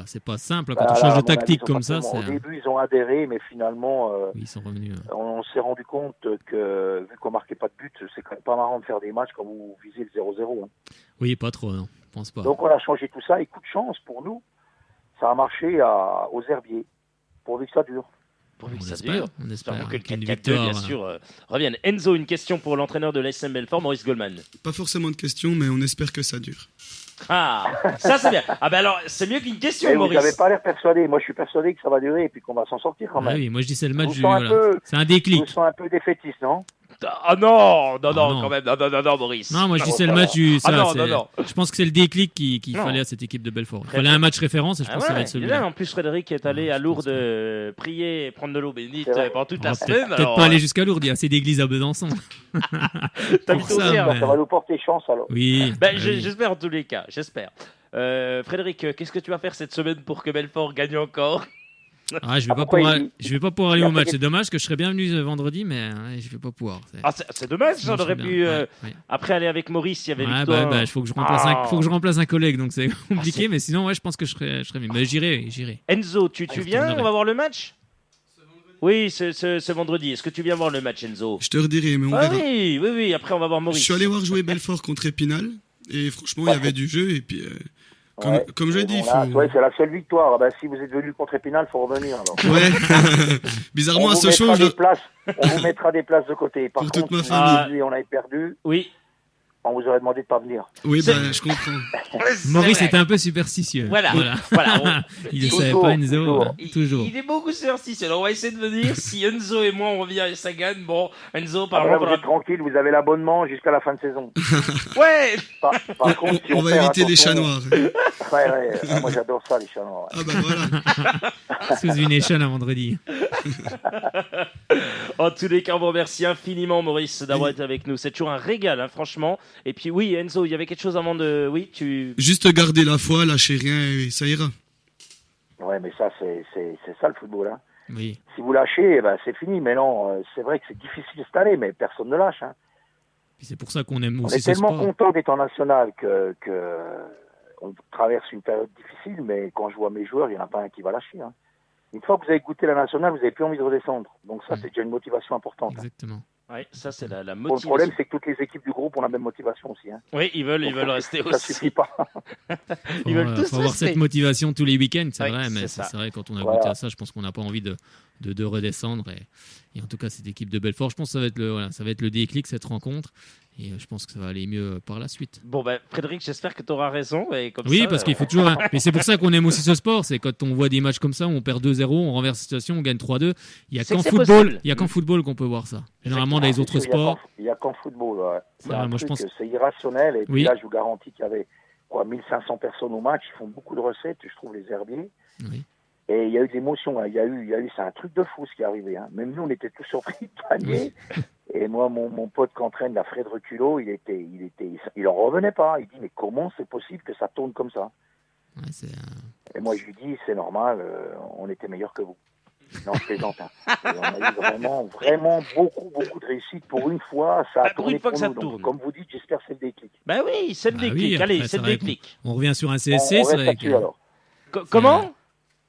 c'est pas simple. Quand Bah, on là, change à de mon avis, tactique ils ont comme ça, pas c'est... Au début, ils ont adhéré, mais finalement, Oui, ils sont revenus. on s'est rendu compte que vu qu'on marquait pas de but, c'est quand même pas marrant de faire des matchs quand vous visez le 0-0. Hein. Oui, pas trop, non. Je pense pas. Donc on a changé tout ça et coup de chance pour nous, ça a marché aux Herbiers, pourvu que ça dure. Pourvu que On ça espère, dure. on espère Espérons que le qu'une 4-4-2, victoire, bien sûr, revienne. Enzo, une question pour l'entraîneur de l'ASM Belfort, Maurice Goldman. Pas forcément de questions, mais on espère que ça dure. Ah, ça c'est bien. Ah ben alors, c'est mieux qu'une question, Mais vous Maurice. n'avez pas l'air persuadé. Moi, je suis persuadé que ça va durer et puis qu'on va s'en sortir quand Ah même. oui, moi je dis c'est le match Vous du... sens un Voilà. peu- C'est un Je déclic. me sens un peu défaitiste, non? Ah non, non. quand même. Non, Maurice. Non, moi je dis Non, c'est le voilà. match du... Ah ça, non, c'est- non. Je pense que c'est le déclic qu'il Non. fallait à cette équipe de Belfort. Il Très fallait bien. un match référence et je Ah pense que ça va ouais, être il est celui-là. là. En plus, Frédéric est allé à je Lourdes pense prier et prendre de l'eau bénite C'est vrai. pendant toute Oh, la peut-être semaine. peut-être alors, pas aller jusqu'à Lourdes, il y a assez d'églises à Besançon. t'habites pour au ça, Cerf. mais- Ça va nous porter chance alors. Oui. Ben, bah oui. j'espère en tous les cas, j'espère. Frédéric, qu'est-ce que tu vas faire cette semaine pour que Belfort gagne encore? Ah, je vais pas pourquoi pouvoir, il- je vais pas pouvoir aller il a au match. fait- C'est dommage que je serais bien venu vendredi, mais ouais, je vais pas pouvoir. Ah, c'est dommage, Sinon, on je aurait serais pu bien. Ouais. après aller avec Maurice, il y avait Ouais, victoire. bah, faut que je remplace Ah. faut que je remplace un collègue, donc c'est compliqué. c'est- Mais sinon, ouais, je pense que je serais venu. Mais j'irai. Enzo, tu je viens? retournerai. On va voir le match? Oui, ce vendredi. Est-ce que tu viens voir le match, Enzo? Je te redirai, mais on Ah verra. oui, après on va voir Je Maurice. suis allé voir jouer Belfort contre Épinal, et franchement, il y avait du jeu, et puis, comme je Et dis, bon, il là, faut... ouais, c'est la seule victoire. Ah ben, si vous êtes venu contre Épinal, il faut revenir alors. Ouais, bizarrement, On à vous Sochaux, mettra je... des places. On vous mettra des places de côté. Par Pour toute contre, ma si famille. on avait perdu, Oui. on vous aurait demandé de pas venir. Oui, C'est- bah, je comprends. Maurice C'est vrai. était un peu superstitieux. Voilà. Il ne Toujours, savait pas Enzo. toujours. Toujours. Il est beaucoup superstitieux. Alors on va essayer de venir. Si Enzo et moi on revient et ça gagne, bon, Enzo, Après, par vous êtes exemple. tranquille, vous avez l'abonnement jusqu'à la fin de saison. Ouais. Par contre, si On on va perd, éviter les chats attention. noirs. Ouais. Ah, moi, j'adore ça, les chats noirs. Ah bah voilà. Sous une échelle un vendredi. En tous les cas, on vous remercie infiniment, Maurice, d'avoir été avec nous. C'est toujours un régal, hein, franchement. Et puis, oui, Enzo, il y avait quelque chose avant de. Oui, tu. Juste garder la foi, lâcher rien, et ça ira. Ouais, mais ça, c'est ça le football. Hein. Oui. Si vous lâchez, eh ben, c'est fini. Mais non, c'est vrai que c'est difficile cette année, mais personne ne lâche. Hein. Puis c'est pour ça qu'on aime On aussi est ce tellement sport. content d'être en national que on traverse une période difficile, mais quand je vois mes joueurs, il n'y en a pas un qui va lâcher. Hein. Une fois que vous avez goûté la nationale, vous n'avez plus envie de redescendre. Donc ça, c'est déjà une motivation importante. Hein. Exactement. Oui, ça, c'est la Bon, le motivation. problème, c'est que toutes les équipes du groupe ont la même motivation aussi. Hein. Oui, ils veulent Donc, rester ça aussi. suffit pas. Ils veulent tous faut avoir rester. cette motivation tous les week-ends, c'est Oui, vrai, mais c'est ça. c'est vrai quand on a Voilà. goûté à ça, je pense qu'on n'a pas envie de redescendre. Et en tout cas, cette équipe de Belfort, je pense que ça va être le déclic, cette rencontre. Et je pense que ça va aller mieux par la suite. Bon, ben, Frédéric, j'espère que tu auras raison. Et comme Oui, ça, parce qu'il faut toujours. Mais c'est pour ça qu'on aime aussi ce sport. C'est quand on voit des matchs comme ça, où on perd 2-0, on renverse la situation, on gagne 3-2. Il y a C'est qu'en que c'est football, possible. il y a qu'en football qu'on peut voir ça. Généralement, dans les autres sports. Il n'y a qu'en football. Ouais. C'est Voilà, un moi, je truc, pense- c'est irrationnel. Et puis Oui. là, je vous garantis qu'il y avait 1500 personnes au match. Ils font beaucoup de recettes, je trouve, les herbiers. Oui. Et il y a eu de l'émotion. Hein. Il y a eu, c'est un truc de fou ce qui est arrivé. Hein. Même nous, on était tous surpris de gagner. Et moi, mon pote qui entraîne la Fred Reculot, il en revenait pas. Il dit, mais comment c'est possible que ça tourne comme ça? Ouais, c'est, Et moi, je lui dis, c'est normal, on était meilleurs que vous. Non, je plaisante. Hein. Et on a eu vraiment beaucoup de réussite. Pour une fois, ça a Bah, pour tourné une fois pour que ça nous. tourne. Donc, comme vous dites, j'espère que c'est le déclic. Ben oui, c'est le Bah déclic. oui, après, Allez, c'est c'est le vrai déclic. on revient sur un On CSC, reste c'est vrai là-dessus, que. alors. Comment?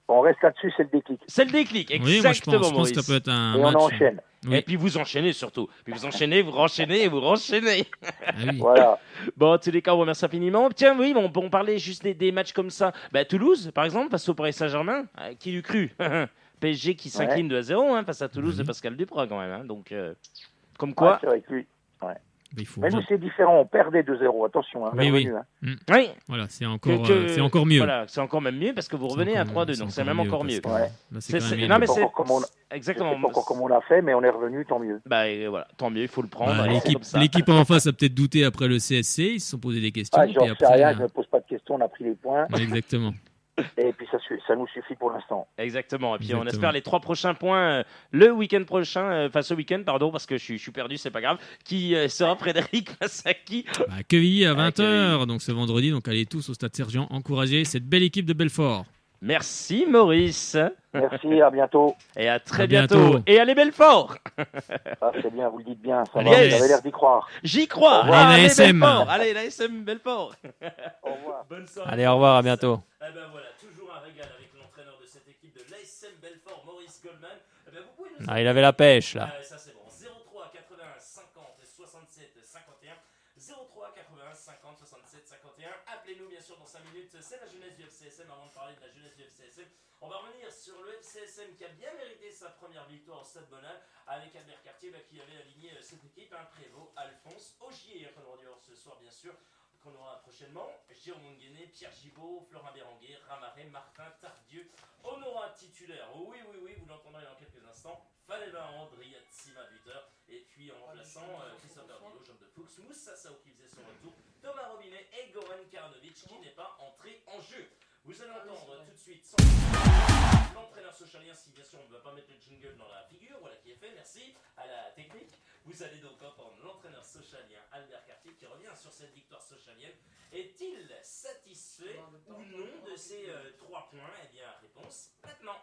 On reste là-dessus, c'est le déclic. C'est le déclic, Oui, moi je exactement, pense que ça Maurice. peut être un Et match. on enchaîne. Oui. Et puis vous enchaînez surtout. Puis vous enchaînez, vous renchaînez et vous renchaînez. Ah oui. Voilà. Bon, en tous les cas, on vous remercie infiniment. Tiens, oui, on parlait juste des matchs comme ça. Bah, Toulouse, par exemple, face au Paris Saint-Germain, qui l'eût cru? PSG qui s'incline 2-0 hein, face à Toulouse de Pascal Duprat quand même. Hein. Donc, comme quoi. Ouais, c'est vrai que lui. Mais il faut. Mais nous, c'est différent. On perdait 2-0. Attention. Hein, Oui, revenu, hein. Oui, Voilà, c'est encore mieux. Voilà, c'est encore même mieux parce que vous revenez à 3-2, donc c'est même encore mieux. parce que Ouais. Là, C'est- c'est quand c'est- même non, mieux. mais C'est c'est. pas encore comme Exactement. C'est pas encore comme on l'a fait, mais on est revenu, tant mieux. Bah, voilà, tant mieux, il faut le prendre. Bah, hein, c'est comme ça. l'équipe en face a peut-être douté après le CSC, ils se sont posé des questions. Ah, puis j'en sais après, rien, je me pose pas de questions, on a pris les points. ouais, exactement. Et puis ça nous suffit pour l'instant. Exactement. Et puis on Exactement. espère les 3 prochains points le week-end prochain, enfin ce week-end, pardon, parce que je suis perdu, c'est pas grave. Qui sera Frédéric Massaki. Quevilly à Ah, 20h, donc ce vendredi. Donc allez tous au Stade Sergent encourager cette belle équipe de Belfort. Merci Maurice. Merci, à bientôt. Et à très À bientôt. bientôt. Et allez Belfort. Ah, c'est bien, vous le dites bien. Ça Allez, va, yes. vous avez l'air d'y croire. J'y crois. Au revoir. Allez, Allez, l'ASM. Belfort. Allez, l'ASM Belfort. Au revoir. Bonne soirée. Allez, au revoir, à bientôt. Eh ben voilà, toujours un régal avec l'entraîneur de cette équipe de l'ASM Belfort, Maurice Goldman. Eh ben vous pouvez nous Ah, il avait la pêche, là. ça c'est bon. 03 81 50 67 51. 03 81 50 67 51. Appelez-nous bien sûr dans 5 minutes. C'est la jeunesse du FCSM. Avant de parler de la jeunesse du FCSM, on va revenir sur le FCSM qui a bien mérité sa première victoire au Stade Bonal avec Albert Cartier qui avait aligné cette équipe. Prévost, Alphonse, Ogier qu'on aura ce soir bien sûr. Qu'on aura prochainement, Jérôme Guéné, Pierre Gibaud, Florent Béranguet, Ramaret, Martin Tardieu, Honora titulaire, oui, vous l'entendrez dans quelques instants, Faleva Andri, Tsima buteur, et puis en remplaçant Christophe Berdilo, Jean de Fuchs, Moussa Sao qui faisait son retour, Thomas Robinet et Goran Karanovic qui n'est pas entré en jeu. Vous allez entendre tout de suite l'entraîneur socialien, si bien sûr on ne va pas mettre le jingle dans la figure, voilà qui est fait, merci à la technique. Vous allez donc entendre l'entraîneur socialien Albert Cartier qui revient sur cette victoire socialienne. Est-il satisfait ou non de ces 3 points? Eh bien, réponse maintenant.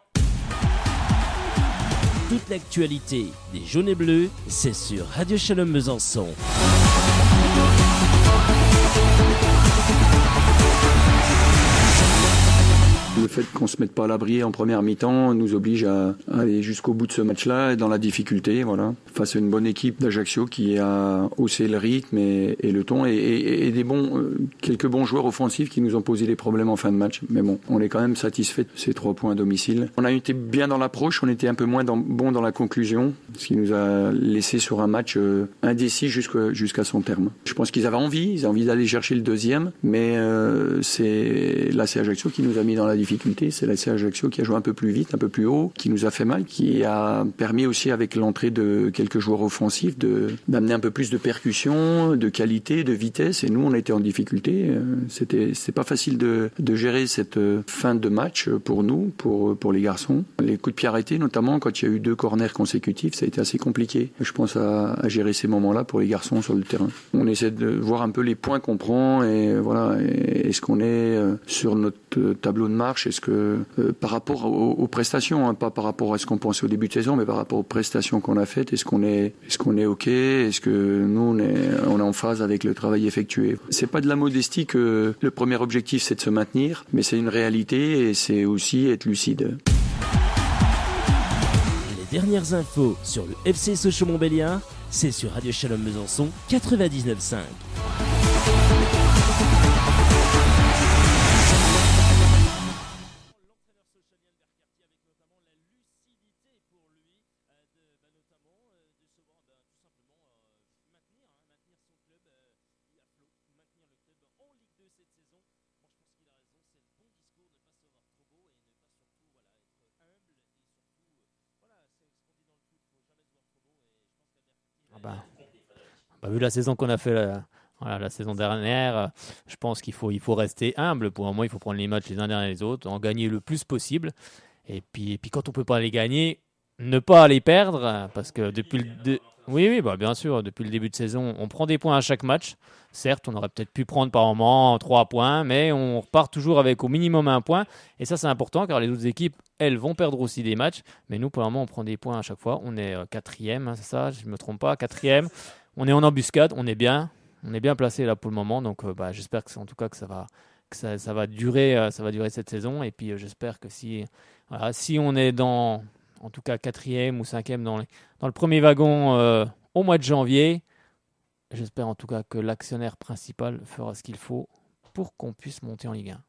Toute l'actualité des jaunes et bleus, c'est sur Radio Shalom Besançon. Le fait qu'on se mette pas à l'abri en première mi-temps nous oblige à aller jusqu'au bout de ce match-là et dans la difficulté, voilà, face à une bonne équipe d'Ajaccio qui a haussé le rythme et le ton et des quelques bons joueurs offensifs qui nous ont posé des problèmes en fin de match. Mais bon, on est quand même satisfait de ces 3 points à domicile. On a été bien dans l'approche, on était un peu moins bon dans la conclusion, ce qui nous a laissé sur un match indécis jusqu'à son terme. Je pense qu'ils avaient envie d'aller chercher le deuxième, mais c'est l'AC Ajaccio qui nous a mis dans la difficulté. C'est l'AC Ajaccio qui a joué un peu plus vite, un peu plus haut, qui nous a fait mal, qui a permis aussi avec l'entrée de quelques joueurs offensifs d'amener un peu plus de percussion, de qualité, de vitesse. Et nous, on a été en difficulté. C'est pas facile de gérer cette fin de match pour nous, pour les garçons. Les coups de pied arrêtés, notamment quand il y a eu 2 corners consécutifs, ça a été assez compliqué. Je pense à gérer ces moments-là pour les garçons sur le terrain. On essaie de voir un peu les points qu'on prend et voilà. Est-ce qu'on est sur notre tableau de marche? Est-ce que par rapport aux prestations, pas par rapport à ce qu'on pensait au début de saison, mais par rapport aux prestations qu'on a faites, est-ce qu'on est ok? Est-ce que nous on est en phase avec le travail effectué? C'est pas de la modestie que le premier objectif c'est de se maintenir, mais c'est une réalité et c'est aussi être lucide. Les dernières infos sur le FC Sochaux-Montbéliard, c'est sur Radio Shalom Besançon 99.5. Vu la saison qu'on a fait la saison dernière, je pense qu'il faut rester humble. Pour un moment, il faut prendre les matchs les uns derrière les autres, en gagner le plus possible. Et puis quand on peut pas les gagner, ne pas les perdre, parce que oui, bien sûr, depuis le début de saison, on prend des points à chaque match. Certes, on aurait peut-être pu prendre par moment 3 points, mais on repart toujours avec au minimum 1 point. Et ça, c'est important, car les autres équipes, elles vont perdre aussi des matchs. Mais nous, pour le moment, on prend des points à chaque fois. On est 4e, c'est ça, je ne me trompe pas, 4e. On est en embuscade, on est bien placé là pour le moment. Donc, j'espère que ça va durer cette saison. Et puis, j'espère que si on est en tout cas 4e ou 5e dans le premier wagon au mois de janvier, j'espère en tout cas que l'actionnaire principal fera ce qu'il faut pour qu'on puisse monter en Ligue 1. On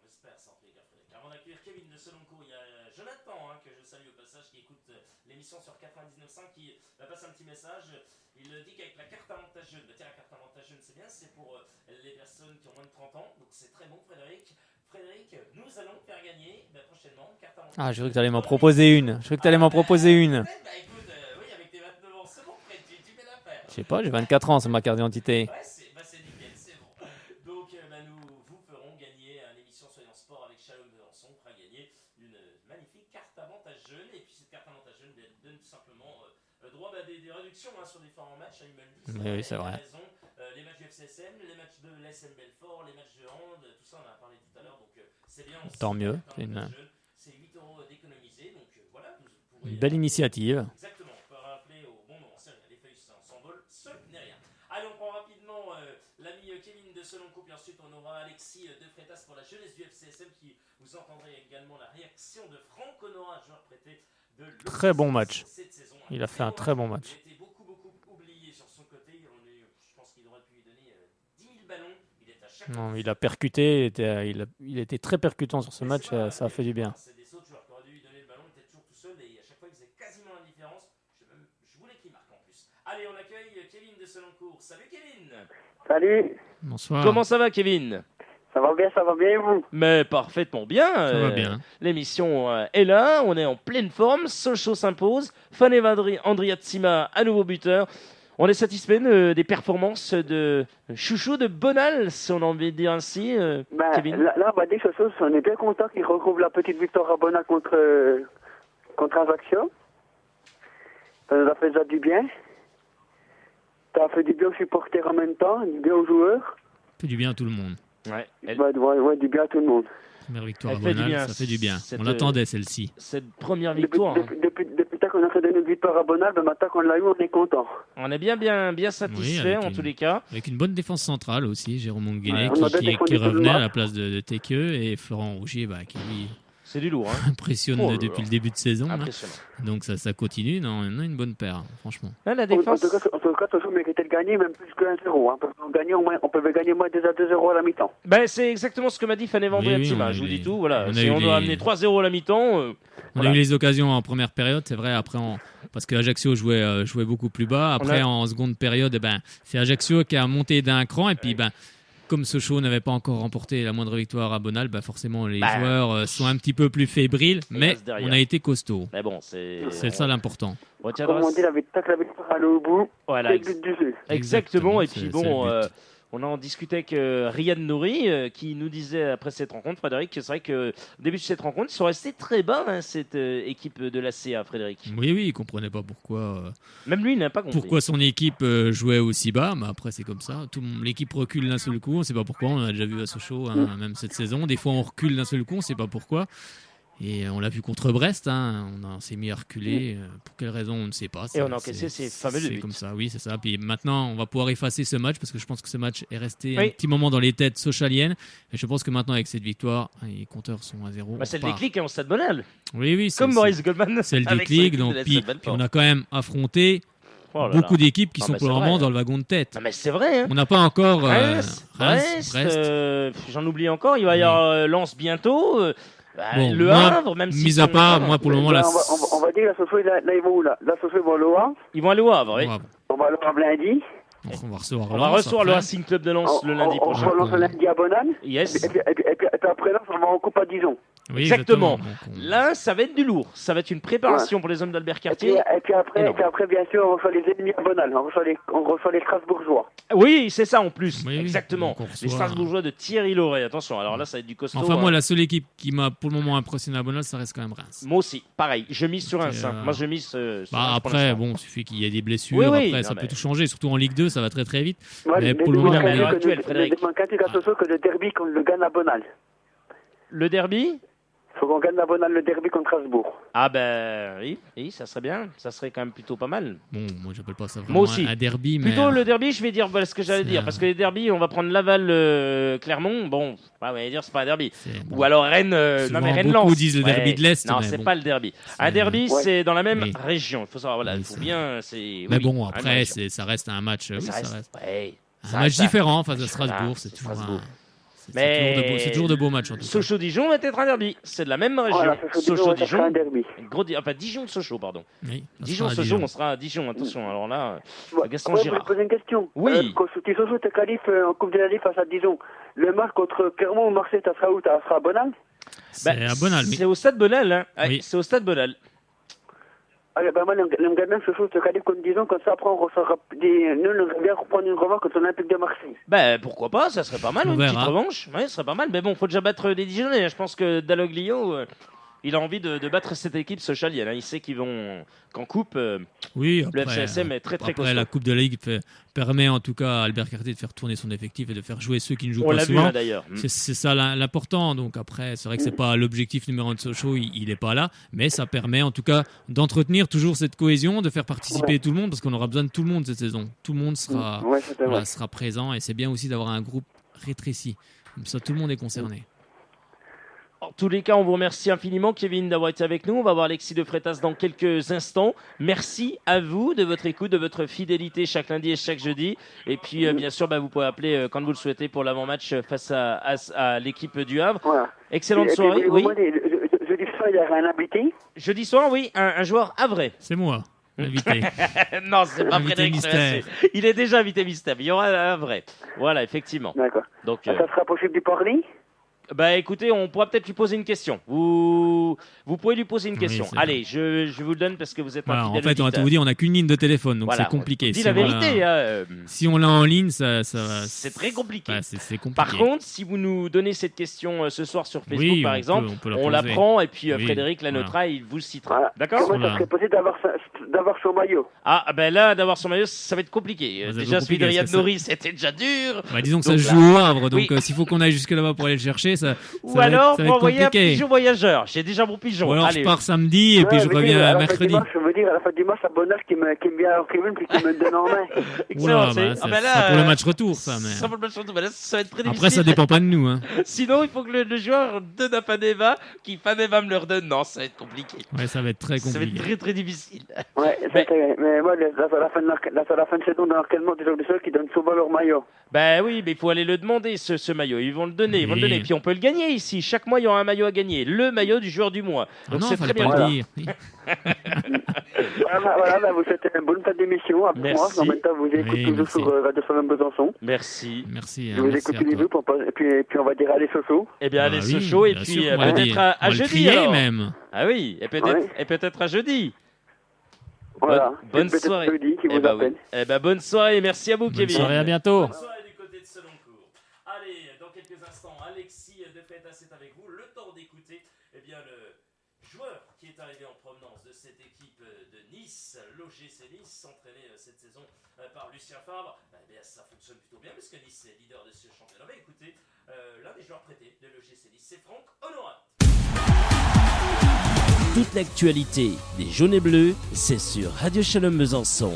espère ça en tout cas, Frédéric. Avant d'accueillir Kevin de Seloncourt, il y a Jonathan que je salue au passage qui écoute l'émission sur 99.5 qui passe un petit message. Il dit qu'avec la carte avantage jeune, la carte avantage jeune c'est bien, c'est pour les personnes qui ont moins de 30 ans, donc c'est très bon Frédéric. Frédéric, nous allons faire gagner prochainement une carte avantage. Ah, je croyais que tu allais m'en proposer une. Écoute, oui, avec tes 29 ans, c'est bon, Fred, tu fais l'affaire. Je sais pas, j'ai 24 ans, c'est ma carte d'identité. Ouais, c'est nickel, c'est bon. Donc, nous vous ferons gagner l'émission Soyons Sport avec Shalom Besançon. On fera gagner une magnifique carte avantage jeune. Et puis, cette carte avantage jeune donne tout simplement droit à des réductions sur différents matchs. Il me le dit. Oui, c'est vrai. Les matchs du FCSM, les matchs de l'SM Belfort, les matchs de hand, tout ça on en a parlé tout à l'heure, donc c'est bien. Tant mieux. C'est 8 € d'économiser, donc voilà. Une belle initiative. Exactement, on peut rappeler au bon moment, c'est rien, les feuilles s'envolent, ce n'est rien. Allez, on prend rapidement l'ami Kevin de Seloncourt, puis ensuite on aura Alexis de Frétas pour la jeunesse du FCSM, qui vous entendrez également la réaction de Franck Honora, joueur prêté de l'OCC Très bon match. cette saison. Il a fait un très bon match. Il a été beaucoup oublié sur son côté. Je pense qu'il aurait pu lui donner 10 000 ballons. Il est à chaque Non, il a percuté, il a été très percutant sur ce match, ça a fait du bien. C'est des autres joueurs qui auraient dû lui donner le ballon, il était toujours tout seul et à chaque fois il faisait quasiment la différence. Je voulais qu'il marque en plus. Allez, on accueille Kevin de Seloncourt. Salut Kevin. Salut. Bonsoir. Comment ça va, Kevin? Ça va bien et vous? Mais parfaitement bien. Ça va bien. L'émission est là, on est en pleine forme. Sochaux s'impose. Faneva Andriatsima à nouveau buteur. On est satisfait des performances de Chouchou de Bonal, si on a envie de dire ainsi. Kevin. Là, on va dire chose, on est bien content qu'il retrouve la petite victoire à Bonal contre Ajaccio. Ça nous a fait déjà du bien. Ça a fait du bien aux supporters en même temps, du bien aux joueurs. Ça fait du bien à tout le monde. Ouais, ouais, du bien à tout le monde. Première victoire à Elle fait du Bonal, bien. ça fait du bien. Cette- On l'attendait celle-ci. Cette première victoire, Depuis qu'on a fait une victoire à Bonal, maintenant qu'on l'a eu, on est content. on est bien satisfait avec en tous les cas. Avec une bonne défense centrale aussi, Jérôme Onguelet Ouais, on a deux qui défenseurs revenait à de la place de Tekeu et Florent Rougier qui lui C'est du lourd. Hein. impressionne Oh là depuis là. le début de saison. Impressionnant. Donc ça continue, non, on a une bonne paire, franchement. Là, la En défense. tout cas, Sochaux méritait de gagner même plus que 1-0. Hein, parce on pouvait gagner moins déjà 2-0 à la mi-temps. Ben, c'est exactement ce que m'a dit Faneva Oui, Andriatsima. on a Je vous eu dis les- tout. Voilà. on a Si eu on doit les- amener 3-0 à la mi-temps. On voilà. a eu les occasions en première période, c'est vrai. Après, parce que Ajaccio jouait beaucoup plus bas. Après, en seconde période, c'est Ajaccio qui a monté d'un cran. Et puis, comme Sochaux n'avait pas encore remporté la moindre victoire à Bonal, forcément, les joueurs sont un petit peu plus fébriles. Mais restent derrière. on a été costaud. Mais bon, c'est ça l'important. on retiendra Comme on dit, la victoire allait au bout. Voilà, C'est le but du jeu. exactement. Et c'est- puis c'est le bon, but. on en discutait avec Riyad Nouri qui nous disait après cette rencontre, Frédéric, que c'est vrai que au début de cette rencontre, ils sont restés très bas, cette équipe de la CA, Frédéric. Oui, il comprenait pas pourquoi. Même lui, il n'a pas compris. Pourquoi son équipe jouait aussi bas, mais après c'est comme ça. L'équipe recule d'un seul coup, on ne sait pas pourquoi. On a déjà vu à Sochaux, même cette saison. Des fois on recule d'un seul coup, on ne sait pas pourquoi. Et on l'a vu contre Brest, on s'est mis à reculer. Pour quelle raison, on ne sait pas. Et on a encaissé ces fameux deux buts. C'est comme ça, oui, c'est ça. Puis maintenant, on va pouvoir effacer ce match parce que je pense que ce match est resté un Oui. petit moment dans les têtes sochaliennes. Et je pense que maintenant, avec cette victoire, les compteurs sont à 0. C'est le On repart. déclic au Stade Bonal. Oui, Comme Maurice Goldman. c'est le avec son déclic. équipe Donc, de la puis SC Belfort. on a quand même affronté Oh là beaucoup là. d'équipes qui Non, sont mais pour c'est le moment vrai, dans le wagon de tête. Non, mais c'est vrai. Hein. On n'a pas encore Brest, j'en oublie encore. Il va y avoir Lens bientôt. Bon, le moi, Havre, même si mis à part, moi pour le moment, là, On va dire, la Sochaux, là, ils vont où là? La Sochaux, ils vont au Havre. ils vont aller au Havre. Oui. On va le Havre lundi. on va recevoir On va Lens recevoir le après. Racing Club de Lens le lundi On prochain. va lancer lundi à Bonal. Yes. Et puis après, là, on va en coupe à Dijon. Oui, Exactement. Donc, Là, ça va être du lourd. Ça va être une préparation pour les hommes d'Albert Cartier. Et puis après, bien sûr, on reçoit les ennemis à Bonal. On reçoit les Strasbourgeois. Oui, c'est ça en plus. Oui, Exactement. donc on reçoit- Les Strasbourgeois de Thierry Loret. Attention, alors là, ça va être du costaud. Enfin, moi, hein. la seule équipe qui m'a pour le moment impressionné à Bonal, ça reste quand même Reims. Moi aussi, pareil. Je mise sur un Et, Moi, je mise sur Reims pour après, l'instant. bon, il suffit qu'il y ait des blessures. Oui, après, non, ça mais- peut tout changer. Surtout en Ligue 2, ça va très très vite. Ouais, mais les pour le deux moment, manquent à l'heure que actuelle, le- Frédéric. les deux manquent qu'à Sochaux que le derby qu'on le gagne à Bonal. Le derby Faut qu'on gagne à Bonal le derby contre Strasbourg. Ah ben oui, ça serait bien. Ça serait quand même plutôt pas mal. Bon, moi, j'appelle pas ça vraiment Moi aussi. un derby, mais Plutôt le derby, je vais dire ce que j'allais c'est dire. un- Parce que les derbys, on va prendre Laval, Clermont. Bon, on va dire c'est pas un derby. bon. Ou alors Rennes. Souvent, non mais Rennes beaucoup Lens. disent le derby de l'Est, Non, mais c'est bon. pas le derby. Un derby, Ouais. c'est dans la même Oui. région. Il faut savoir. Voilà, Oui, il faut c'est bien. C'est. Mais oui, bon, une après, région. ça reste un match. Mais Oui, ça ça reste. reste Ouais, un ça match reste différent face à Voilà, Strasbourg. c'est C'est toujours Strasbourg. c'est toujours de beaux matchs en tout cas. Sochaux-Dijon va être un derby. C'est de la même région. Voilà, Sochaux-Dijon, un derby. Dijon-Sochaux, pardon. Oui, ça Dijon-Sochaux, sera à Dijon. on sera à Dijon. Attention, alors là, Gaston Ouais, je Girard. voulais poser une question. Oui. Quand Sochaux te qualifie en Coupe de la Ligue face à Dijon, le match contre Clermont ou Marseille, ça sera où? Ça sera à Bonal? C'est à Bonal, oui. C'est au stade Bonal. Hein. Ouais, Oui. c'est au stade Bonal. Allez, ben moi, j'aime bien Sochaux te qualifie contre Dijon, comme ça après on ressort nous, on aimerait bien reprendre une revanche contre l'Olympique de Marseille. Ben pourquoi pas, ça serait pas mal, On une petite verra. revanche. Ouais, ça serait pas mal. Mais bon, faut déjà battre les Dijonnais. Je pense que Dalloglio, il a envie de battre cette équipe Sochalienne. Il sait qu'en coupe, Oui, le après, FCSM est très très après costaud. la Coupe de la Ligue permet en tout cas à Albert Cartier de faire tourner son effectif et de faire jouer ceux qui ne jouent On pas l'a vu souvent. là, d'ailleurs. C'est ça l'important. Donc après, c'est vrai que c'est pas l'objectif numéro 1 de Sochaux, il est pas là, mais ça permet en tout cas d'entretenir toujours cette cohésion, de faire participer tout le monde parce qu'on aura besoin de tout le monde cette saison. Tout le monde sera, sera présent et c'est bien aussi d'avoir un groupe rétréci. Comme ça, tout le monde est concerné. En tous les cas, on vous remercie infiniment, Kevin, d'avoir été avec nous. On va voir Alexis de Freitas dans quelques instants. Merci à vous de votre écoute, de votre fidélité chaque lundi et chaque jeudi. Et puis, bien sûr, vous pouvez appeler quand vous le souhaitez pour l'avant-match face à l'équipe du Havre. Voilà. Excellente soirée. Oui. Jeudi soir, il y aura un invité. Jeudi soir, oui, un joueur havrais. C'est moi, l'invité. Non, c'est pas Invité Frédéric. mystère. Il est déjà invité mystère. Mais il y aura un vrai. Voilà, effectivement. D'accord. Donc, Ça sera possible d'y parler? écoutez, on pourra peut-être lui poser une question. Vous pouvez lui poser une question. c'est Allez, je vous le donne parce que vous êtes un Voilà, fidèle en fait, on va auditeur. tout vous dire, on n'a qu'une ligne de téléphone, donc Voilà, c'est compliqué. on dit Si la on vérité. Si on l'a en ligne, ça c'est très compliqué. c'est compliqué. Par contre, si vous nous donnez cette question ce soir sur Facebook, Oui, par on exemple, peut la on la poser. prend et puis Oui, Frédéric la voilà. notera et il vous le citera. Voilà. D'accord Comment ça serait possible d'avoir son maillot? Ah, là, d'avoir son maillot, ça va être compliqué. Ça va être Déjà, celui de compliqué, Riyad ça- Nouri, c'était déjà dur. Disons que ça Donc se là- joue au Havre, donc Oui. s'il faut qu'on aille jusque là-bas pour aller le chercher, ça Ou va alors, être, ça va vous être envoyez un compliqué. pigeon voyageur. J'ai déjà mon pigeon. Ou alors Allez. je pars samedi et puis je reviens à la fin mercredi. dimanche, je veux dire, à la fin du dimanche, abonneur qui me vient en tribune puis qui me le donne en main. Excellent, Oula, c'est- ça là, sera pour le match retour, ça. Mais... Ça pour le match retour. Là, ça va être très difficile. Après, ça dépend pas de nous. Hein. Sinon, il faut que le joueur donne à Paneva, qui Paneva me le redonne. Non, ça va être compliqué. Ouais, ça va être très Ça va être compliqué. très très difficile. Ouais, mais moi, la fin de saison, dans quel monde des joueurs de ceux qui donnent souvent leur maillot. Oui, mais il faut aller le demander, ce maillot. Ils vont le donner, ils vont le Oui. donner. Puis on peut le gagner ici. Chaque mois, il y aura un maillot à gagner. Le maillot du joueur du mois. Ah Donc non, c'est fallait très bien. pas le dire. Oui. Voilà, vous souhaitez une bonne fin d'émission avec moi. Merci. En même temps, vous écoutez Oui, toujours merci. sur Radio Salon Besançon. Merci. Merci. Je vous merci écoute à tous les toi. deux, et puis on va dire allez Sochaux. Eh bien, allez, Ah oui, Sochaux, et bien puis sûr qu'on va le peut-être dire. à On va le jeudi. crier alors. même. Ah oui, et peut-être à jeudi. Voilà. Bonne C'est peut-être soirée. jeudi qui vous Oui. appelle. Bonne soirée et merci à vous, Bonne Kevin. soirée, à bientôt. Bonne soirée du côté de Seloncourt. Allez, dans quelques instants, Alexis de Freitas est avec vous. Le temps d'écouter le joueur qui est arrivé en provenance de cette équipe de Nice, l'OGC Nice, entraîné cette saison par Lucien Favre. Ça fonctionne plutôt bien parce que Nice est leader de ce championnat. Écoutez, l'un des joueurs prêtés de l'OGC Nice, c'est Franck Honorat. Toute l'actualité des jaunes et bleus, c'est sur Radio Shalom Besançon.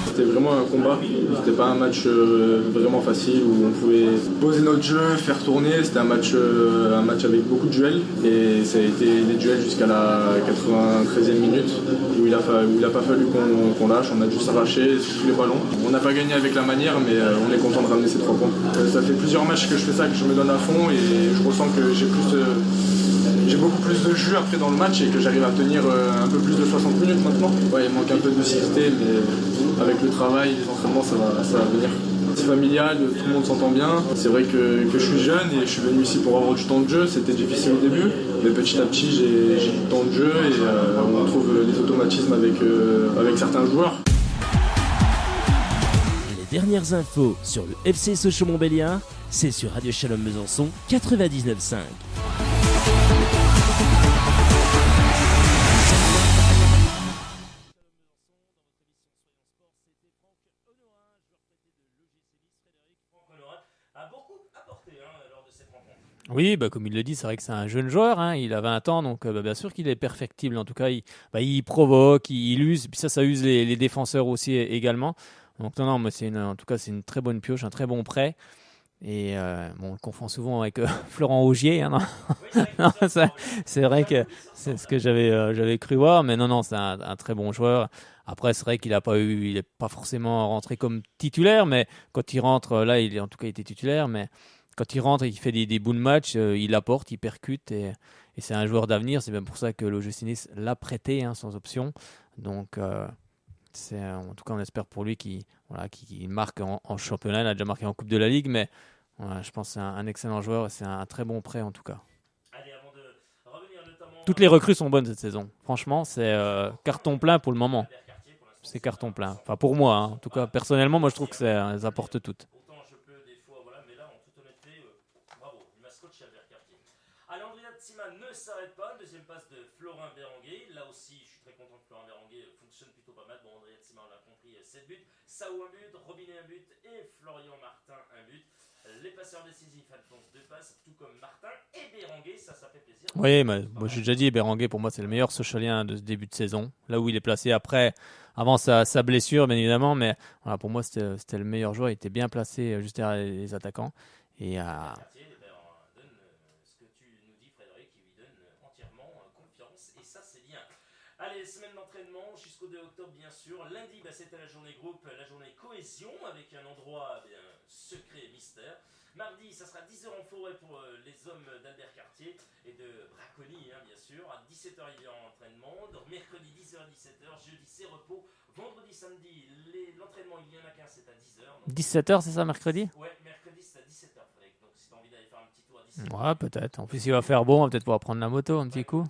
C'était vraiment un combat, c'était pas un match vraiment facile où on pouvait poser notre jeu, faire tourner, c'était un match avec beaucoup de duels et ça a été des duels jusqu'à la 93e minute où il a pas fallu qu'on lâche, on a juste arraché sur tous les ballons. On n'a pas gagné avec la manière mais on est content de ramener ces 3 points. Ça fait plusieurs matchs que je fais ça, que je me donne à fond et je ressens que j'ai beaucoup plus de jus après dans le match et que j'arrive à tenir un peu plus de 60 minutes maintenant. Ouais, il manque un peu de lucidité, mais avec le travail, les entraînements, ça va venir. C'est familial, tout le monde s'entend bien. C'est vrai que je suis jeune et je suis venu ici pour avoir du temps de jeu. C'était difficile au début, mais petit à petit, j'ai du temps de jeu et on retrouve les automatismes avec certains joueurs. Les dernières infos sur le FC Sochaux-Montbéliard, c'est sur Radio Shalom Besançon 99.5. A beaucoup apporté lors de cette rencontre. Oui, comme il le dit, c'est vrai que c'est un jeune joueur, hein, il a 20 ans, donc bien sûr qu'il est perfectible. En tout cas, il provoque, il use, puis ça use les défenseurs aussi également. Donc non, moi en tout cas, c'est une très bonne pioche, un très bon prêt. Et on le confond souvent avec Florent Augier. Hein, non non, c'est vrai que c'est ce que j'avais cru voir, mais non, c'est un très bon joueur. Après, c'est vrai qu'il n'est pas forcément rentré comme titulaire, mais quand il rentre, là, en tout cas, il était titulaire, mais quand il rentre et qu'il fait des bons matchs, il apporte, il percute, et c'est un joueur d'avenir. C'est bien pour ça que l'OGC Nice l'a prêté sans option. Donc, en tout cas, on espère pour lui qu'il marque en championnat. Il a déjà marqué en Coupe de la Ligue, mais je pense que c'est un excellent joueur et c'est un très bon prêt en tout cas. Allez, avant de revenir notamment... Toutes les recrues sont bonnes cette saison. Franchement, c'est carton plein pour le moment. C'est carton plein. Enfin, pour moi, hein. En tout cas, personnellement, moi, je trouve que elles apportent toutes. Autant je peux des coach Albert Cartier. Allez, Andrea Tsima ne s'arrête pas. Deuxième passe de Florin Béranguet. Là aussi, je suis très content que Florin Béranguet fonctionne plutôt pas mal. Bon, Andrea Tsima, on l'a compris, 7 buts. Sao 1 but, Robinet 1 but et Florian Martin 1 but. Les passeurs décisifs, Alphonse 2 passes, tout comme Martin et Béranguet, ça fait plaisir. Oui, mais moi j'ai déjà dit, Béranguet pour moi c'est le meilleur Sochalien de ce début de saison. Là où il est placé avant sa blessure bien évidemment, mais voilà, pour moi c'était le meilleur joueur, il était bien placé juste derrière les attaquants. Et Ce que tu nous dis Frédéric, il lui donne entièrement confiance et ça c'est bien. Allez, semaine d'entraînement jusqu'au 2 octobre bien sûr. Lundi, c'était la journée groupe, la journée cohésion avec un endroit secret mystère. Mardi, ça sera 10h en forêt pour les hommes d'Albert Cartier et de Braconi, bien sûr. À 17h, il y a entraînement. Donc, mercredi, 10h, 17h. Jeudi, c'est repos. Vendredi, samedi, l'entraînement, il n'y en a qu'un, c'est à 10h. 17h, c'est ça, mercredi ? Ouais, mercredi, c'est à 17h, Frédéric. Donc, si tu as envie d'aller faire un petit tour à 17h. Ouais, peut-être. En plus, il va faire beau, on va peut-être pouvoir prendre la moto un petit coup.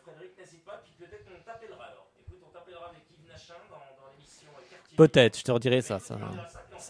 Frédéric, n'hésite pas, puis peut-être on t'appellera alors. Écoute, on t'appellera avec Yves Nachin dans l'émission Quartier. Peut-être, je te redirai ça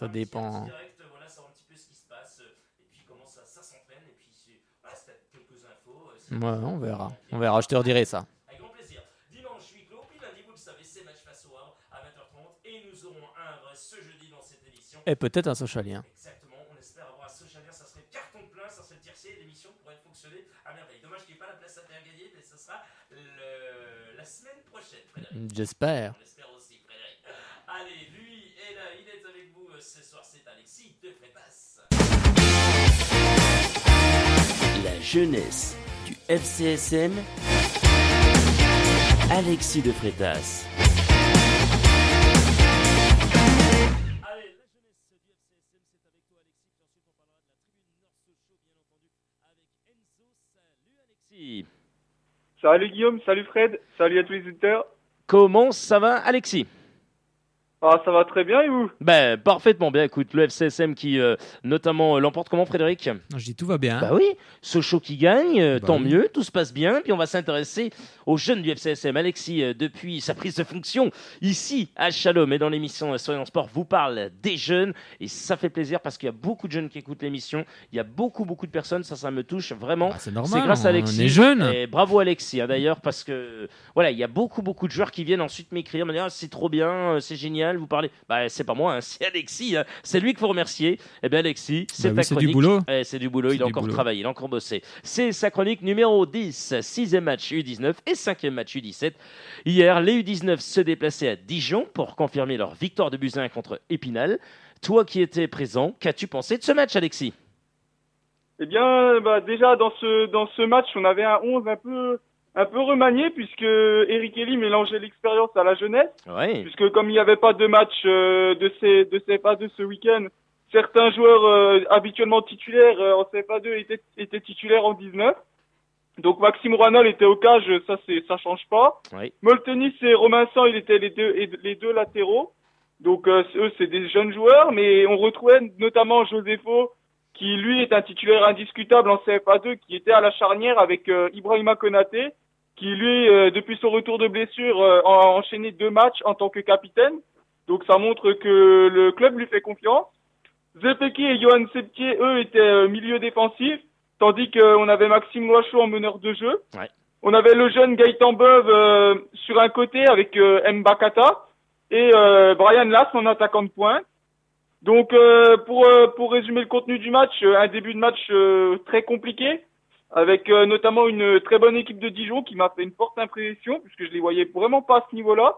dépend. Voilà, savoir un petit peu ce qui se passe et puis comment ça s'entraîne et puis c'est peut-être quelques infos. Ouais, on verra, je te redirai ça. Avec grand plaisir. Dimanche, huis clos, puis lundi, vous le savez, c'est match face au Havre à 20h30 et nous aurons un vrai ce jeudi dans cette émission. Et peut-être un Sochalien. Exactement, on espère avoir un Sochalien, ça serait carton plein, ça serait le tiercé, l'émission pourrait fonctionner à merveille. Dommage qu'il n'y ait pas la place à faire gagner, mais ce sera la semaine prochaine, Frédéric. J'espère. On l'espère aussi, Frédéric. Allez, lui est là, il est avec vous ce soir, c'est Alexis de Frétas. La jeunesse du FCSM, Alexis de Frétas. Allez, la jeunesse du FCSM, c'est avec toi, Alexis. Puis ensuite, on parlera de la tribune Nord Sochaux, bien entendu, avec Enzo. Salut, Alexis. Salut Guillaume, salut Fred, salut à tous les auditeurs. Comment ça va, Alexis ? Ah, ça va très bien et vous ? Parfaitement bien. Écoute, le FCSM qui notamment l'emporte comment, Frédéric ? Je dis tout va bien. Bah oui, Sochaux qui gagne, tant oui. mieux, tout se passe bien. Puis on va s'intéresser aux jeunes du FCSM. Alexis, depuis sa prise de fonction ici à Chalom et dans l'émission Soyons Sport, vous parle des jeunes et ça fait plaisir parce qu'il y a beaucoup de jeunes qui écoutent l'émission. Il y a beaucoup de personnes, ça me touche vraiment. C'est normal, c'est grâce à Alexis. On est jeunes. Et bravo Alexis d'ailleurs parce que voilà, il y a beaucoup de joueurs qui viennent ensuite m'écrire, me dire c'est trop bien, c'est génial, vous parlez. C'est pas moi, c'est Alexis, c'est lui qu'il faut remercier. Eh bien Alexis, c'est ta c'est chronique. du boulot. C'est du boulot, il a encore travaillé, il a encore bossé. C'est sa chronique numéro 10, 6e match U19 et 5e match U17. Hier, les U19 se déplaçaient à Dijon pour confirmer leur victoire de buts 1 contre Épinal. Toi qui étais présent, qu'as-tu pensé de ce match, Alexis ? Eh bien, déjà dans ce match, on avait un 11 un peu remanié puisque Eric Elie mélangeait l'expérience à la jeunesse. Ouais. Puisque comme il n'y avait pas de match de CFA2 ce week-end, certains joueurs habituellement titulaires en CFA2 étaient titulaires en 19. Donc Maxime Roinol était au cage, ça change pas. Oui. Moltenis et Romain-San, ils étaient les deux latéraux. Donc eux c'est des jeunes joueurs, mais on retrouvait notamment Josepho qui lui est un titulaire indiscutable en CFA2, qui était à la charnière avec Ibrahima Konaté, qui lui depuis son retour de blessure a enchaîné 2 matchs en tant que capitaine. Donc ça montre que le club lui fait confiance. Zepeki et Johan Septier, eux, étaient milieu défensif, tandis qu'on avait Maxime Loichot en meneur de jeu. Ouais. On avait le jeune Gaëtan Beuve sur un côté avec Mbakata et Brian Lass en attaquant de pointe. Donc pour résumer le contenu du match, un début de match très compliqué, avec notamment une très bonne équipe de Dijon qui m'a fait une forte impression, puisque je les voyais vraiment pas à ce niveau-là.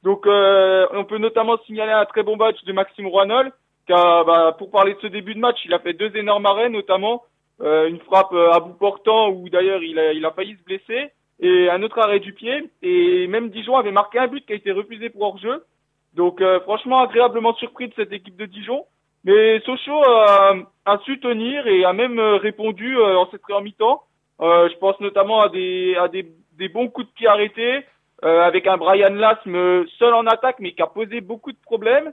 Donc on peut notamment signaler un très bon match de Maxime Roinol, qui a, pour parler de ce début de match, il a fait 2 énormes arrêts, notamment une frappe à bout portant où d'ailleurs il a failli se blesser, et un autre arrêt du pied, et même Dijon avait marqué un but qui a été refusé pour hors-jeu. Donc franchement agréablement surpris de cette équipe de Dijon. Mais Sochaux a su tenir et a même répondu en cette première mi-temps. Je pense notamment à des bons coups de pied arrêtés, avec un Brian Lasme seul en attaque mais qui a posé beaucoup de problèmes.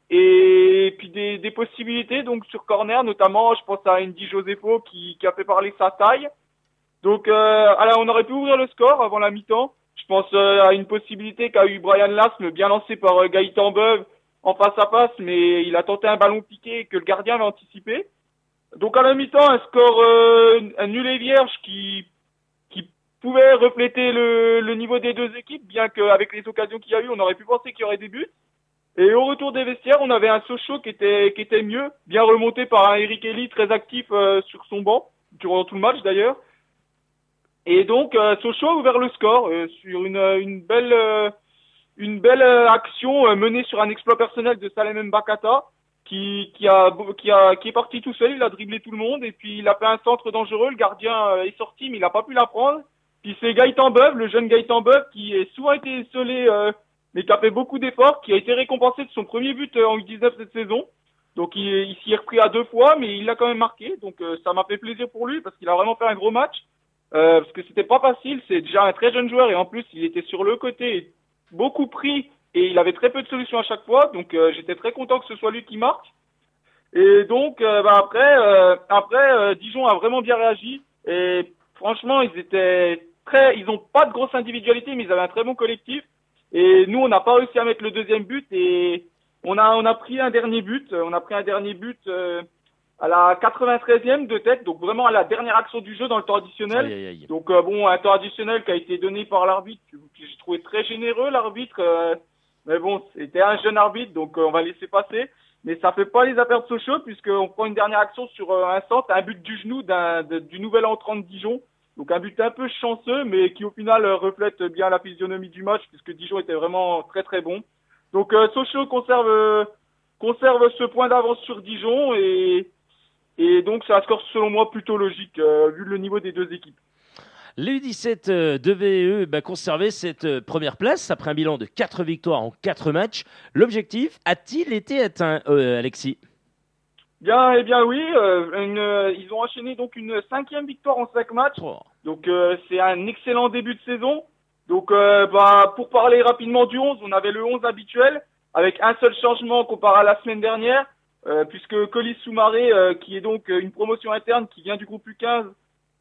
Et puis des possibilités donc sur corner, notamment je pense à Indy Josepho qui a fait parler sa taille. Donc alors on aurait pu ouvrir le score avant la mi-temps. Je pense à une possibilité qu'a eu Brian Lasme, bien lancé par Gaëtan Beuve en face à face, mais il a tenté un ballon piqué que le gardien avait anticipé. Donc à la mi-temps, un score un nul et vierge qui pouvait refléter le niveau des deux équipes, bien qu'avec les occasions qu'il y a eu, on aurait pu penser qu'il y aurait des buts. Et au retour des vestiaires, on avait un Sochaux qui était mieux, bien remonté par un Eric Elie très actif sur son banc, durant tout le match d'ailleurs. Et donc Sochaux a ouvert le score sur une belle action menée sur un exploit personnel de Salem Mbakata qui est parti tout seul, il a dribblé tout le monde et puis il a fait un centre dangereux, le gardien est sorti mais il a pas pu la prendre. Puis c'est Gaëtan Beuve, le jeune Gaëtan Beuve qui a souvent été esselé mais qui a fait beaucoup d'efforts, qui a été récompensé de son premier but en U19 cette saison. Donc il s'y est repris à 2 fois mais il l'a quand même marqué. Donc ça m'a fait plaisir pour lui parce qu'il a vraiment fait un gros match. Parce que c'était pas facile, c'est déjà un très jeune joueur et en plus il était sur le côté, beaucoup pris et il avait très peu de solutions à chaque fois, donc j'étais très content que ce soit lui qui marque. Et donc après Dijon a vraiment bien réagi et franchement ils ont pas de grosse individualité mais ils avaient un très bon collectif et nous on n'a pas réussi à mettre le deuxième but et on a pris un dernier but, à la 93e de tête, donc vraiment à la dernière action du jeu dans le temps additionnel. Aïe, aïe, aïe. Donc un temps additionnel qui a été donné par l'arbitre, que j'ai trouvé très généreux l'arbitre, mais bon, c'était un jeune arbitre, donc on va laisser passer. Mais ça fait pas les affaires de Sochaux, puisqu'on prend une dernière action sur un centre, un but du genou du nouvel entrant de Dijon. Donc un but un peu chanceux, mais qui au final reflète bien la physionomie du match, puisque Dijon était vraiment très très bon. Donc Sochaux conserve ce point d'avance sur Dijon et donc c'est un score selon moi plutôt logique vu le niveau des deux équipes. Les U17 devaient conserver cette première place après un bilan de 4 victoires en 4 matchs. L'objectif a-t-il été atteint, Alexis ? Eh bien oui, ils ont enchaîné donc une 5e victoire en 5 matchs. Donc c'est un excellent début de saison. Donc pour parler rapidement du 11, on avait le 11 habituel avec un seul changement comparé à la semaine dernière. Puisque Colis Soumaré, qui est donc une promotion interne qui vient du groupe U15,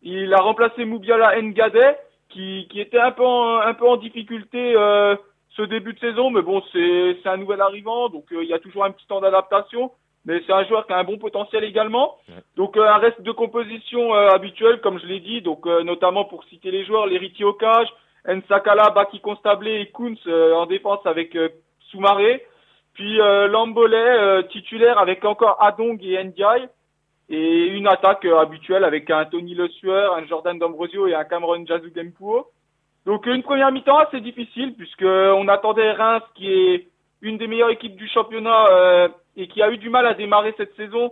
il a remplacé Moubiala Ngadet, qui était un peu en difficulté ce début de saison, mais bon, c'est un nouvel arrivant, donc il y a toujours un petit temps d'adaptation, mais c'est un joueur qui a un bon potentiel également. Ouais. Donc un reste de composition habituelle, comme je l'ai dit, donc notamment pour citer les joueurs, l'Héritier Ocage, Nsakala, Baki Constablé et Kunz en défense avec Soumaré. Puis Lambolet titulaire avec encore Adong et Ndiaye. Et une attaque habituelle avec un Tony Le Sueur, un Jordan D'Ambrosio et un Cameron Jazou-Gempuo. Donc une première mi-temps assez difficile puisque on attendait Reims qui est une des meilleures équipes du championnat et qui a eu du mal à démarrer cette saison.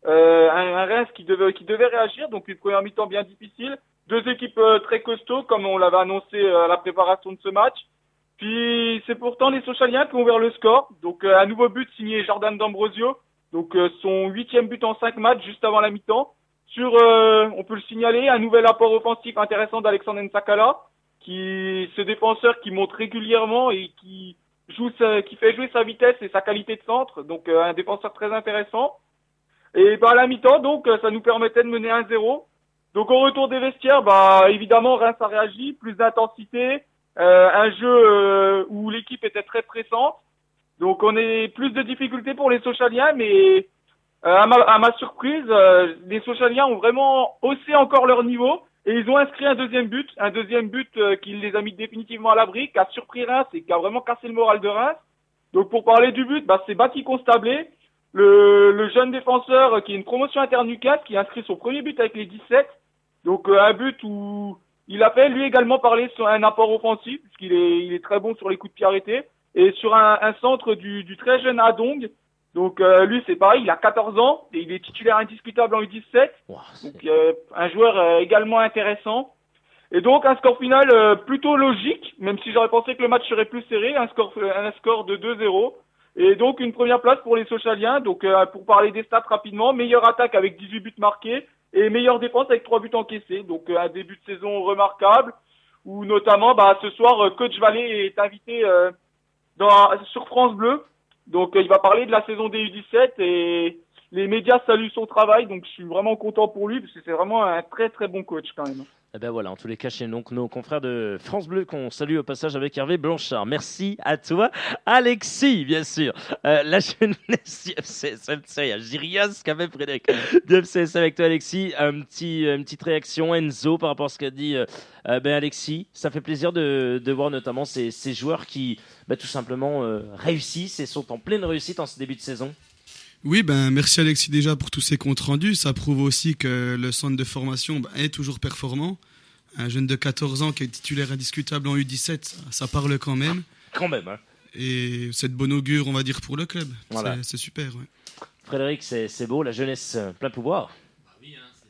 Un Reims qui devait réagir, donc une première mi-temps bien difficile. 2 équipes très costauds comme on l'avait annoncé à la préparation de ce match. Puis c'est pourtant les Sochaliens qui ont ouvert le score. Donc un nouveau but signé Jordan D'Ambrosio. Donc son 8e but en 5 matchs juste avant la mi-temps. On peut le signaler, un nouvel apport offensif intéressant d'Alexandre Nsakala, ce défenseur qui monte régulièrement et qui fait jouer sa vitesse et sa qualité de centre. Donc un défenseur très intéressant. Et à la mi-temps, donc ça nous permettait de mener 1-0. Donc au retour des vestiaires, évidemment Reims a réagi, plus d'intensité. Un jeu où l'équipe était très pressante. Donc on est plus de difficultés pour les Sochaliens, mais à ma surprise, les Sochaliens ont vraiment haussé encore leur niveau et ils ont inscrit un deuxième but qui les a mis définitivement à l'abri, qui a surpris Reims et qui a vraiment cassé le moral de Reims. Donc pour parler du but, c'est Baki Constablé, le jeune défenseur qui est une promotion interne U15 qui a inscrit son premier but avec les 17. Donc un but où il a fait lui également parler sur un apport offensif, puisqu'il est très bon sur les coups de pied arrêtés, et sur un centre du très jeune Adong. Donc lui c'est pareil, il a 14 ans, et il est titulaire indiscutable en U17, donc un joueur également intéressant. Et donc un score final plutôt logique, même si j'aurais pensé que le match serait plus serré, un score de 2-0. Et donc une première place pour les Sochaliens. Donc pour parler des stats rapidement, meilleure attaque avec 18 buts marqués, et meilleure défense avec 3 buts encaissés. Donc un début de saison remarquable où notamment ce soir Coach Vallée est invité sur France Bleu. Donc il va parler de la saison des U17 et les médias saluent son travail, donc je suis vraiment content pour lui parce que c'est vraiment un très très bon coach quand même. Eh ben voilà, en tous les cas, chez donc nos confrères de France Bleu qu'on salue au passage avec Hervé Blanchard. Merci à toi, Alexis, bien sûr. La jeunesse du FCSM, je dis rien ce qu'a fait Frédéric. Du FCSM avec toi, Alexis. Une petite réaction, Enzo, par rapport à ce qu'a dit Alexis. Ça fait plaisir de voir notamment ces joueurs qui, tout simplement, réussissent et sont en pleine réussite en ce début de saison. Oui, merci Alexis déjà pour tous ces comptes rendus. Ça prouve aussi que le centre de formation est toujours performant. Un jeune de 14 ans qui est titulaire indiscutable en U17, ça parle quand même. Quand même, hein. Et c'est de bon augure, on va dire, pour le club. Voilà. C'est super, ouais. Frédéric, c'est beau, la jeunesse plein pouvoir.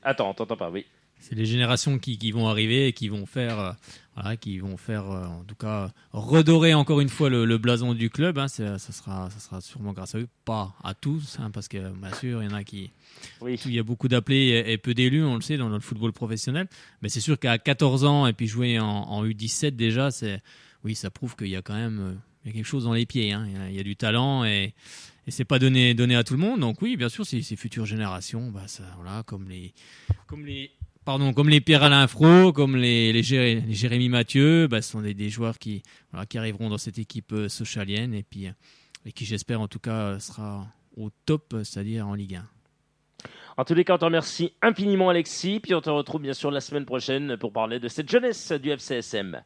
Attends, t'entends pas, oui. C'est les générations qui vont arriver et qui vont faire, en tout cas, redorer encore une fois le blason du club. Hein. Ça sera sûrement grâce à eux, pas à tous, hein, parce que bien sûr, il y en a qui... Oui. Il y a beaucoup d'appelés et peu d'élus, on le sait, dans le football professionnel. Mais c'est sûr qu'à 14 ans et puis jouer en U17 déjà, ça prouve qu'il y a quand même il y a quelque chose dans les pieds. Hein. Il y a du talent et c'est pas donné à tout le monde. Donc oui, bien sûr, ces futures générations, comme les Pierre-Alain Fro, comme les Jérémy Mathieu, ce sont des joueurs qui arriveront dans cette équipe sochalienne et qui, j'espère en tout cas, sera au top, c'est-à-dire en Ligue 1. En tous les cas, on te remercie infiniment, Alexis. Puis on te retrouve bien sûr la semaine prochaine pour parler de cette jeunesse du FCSM.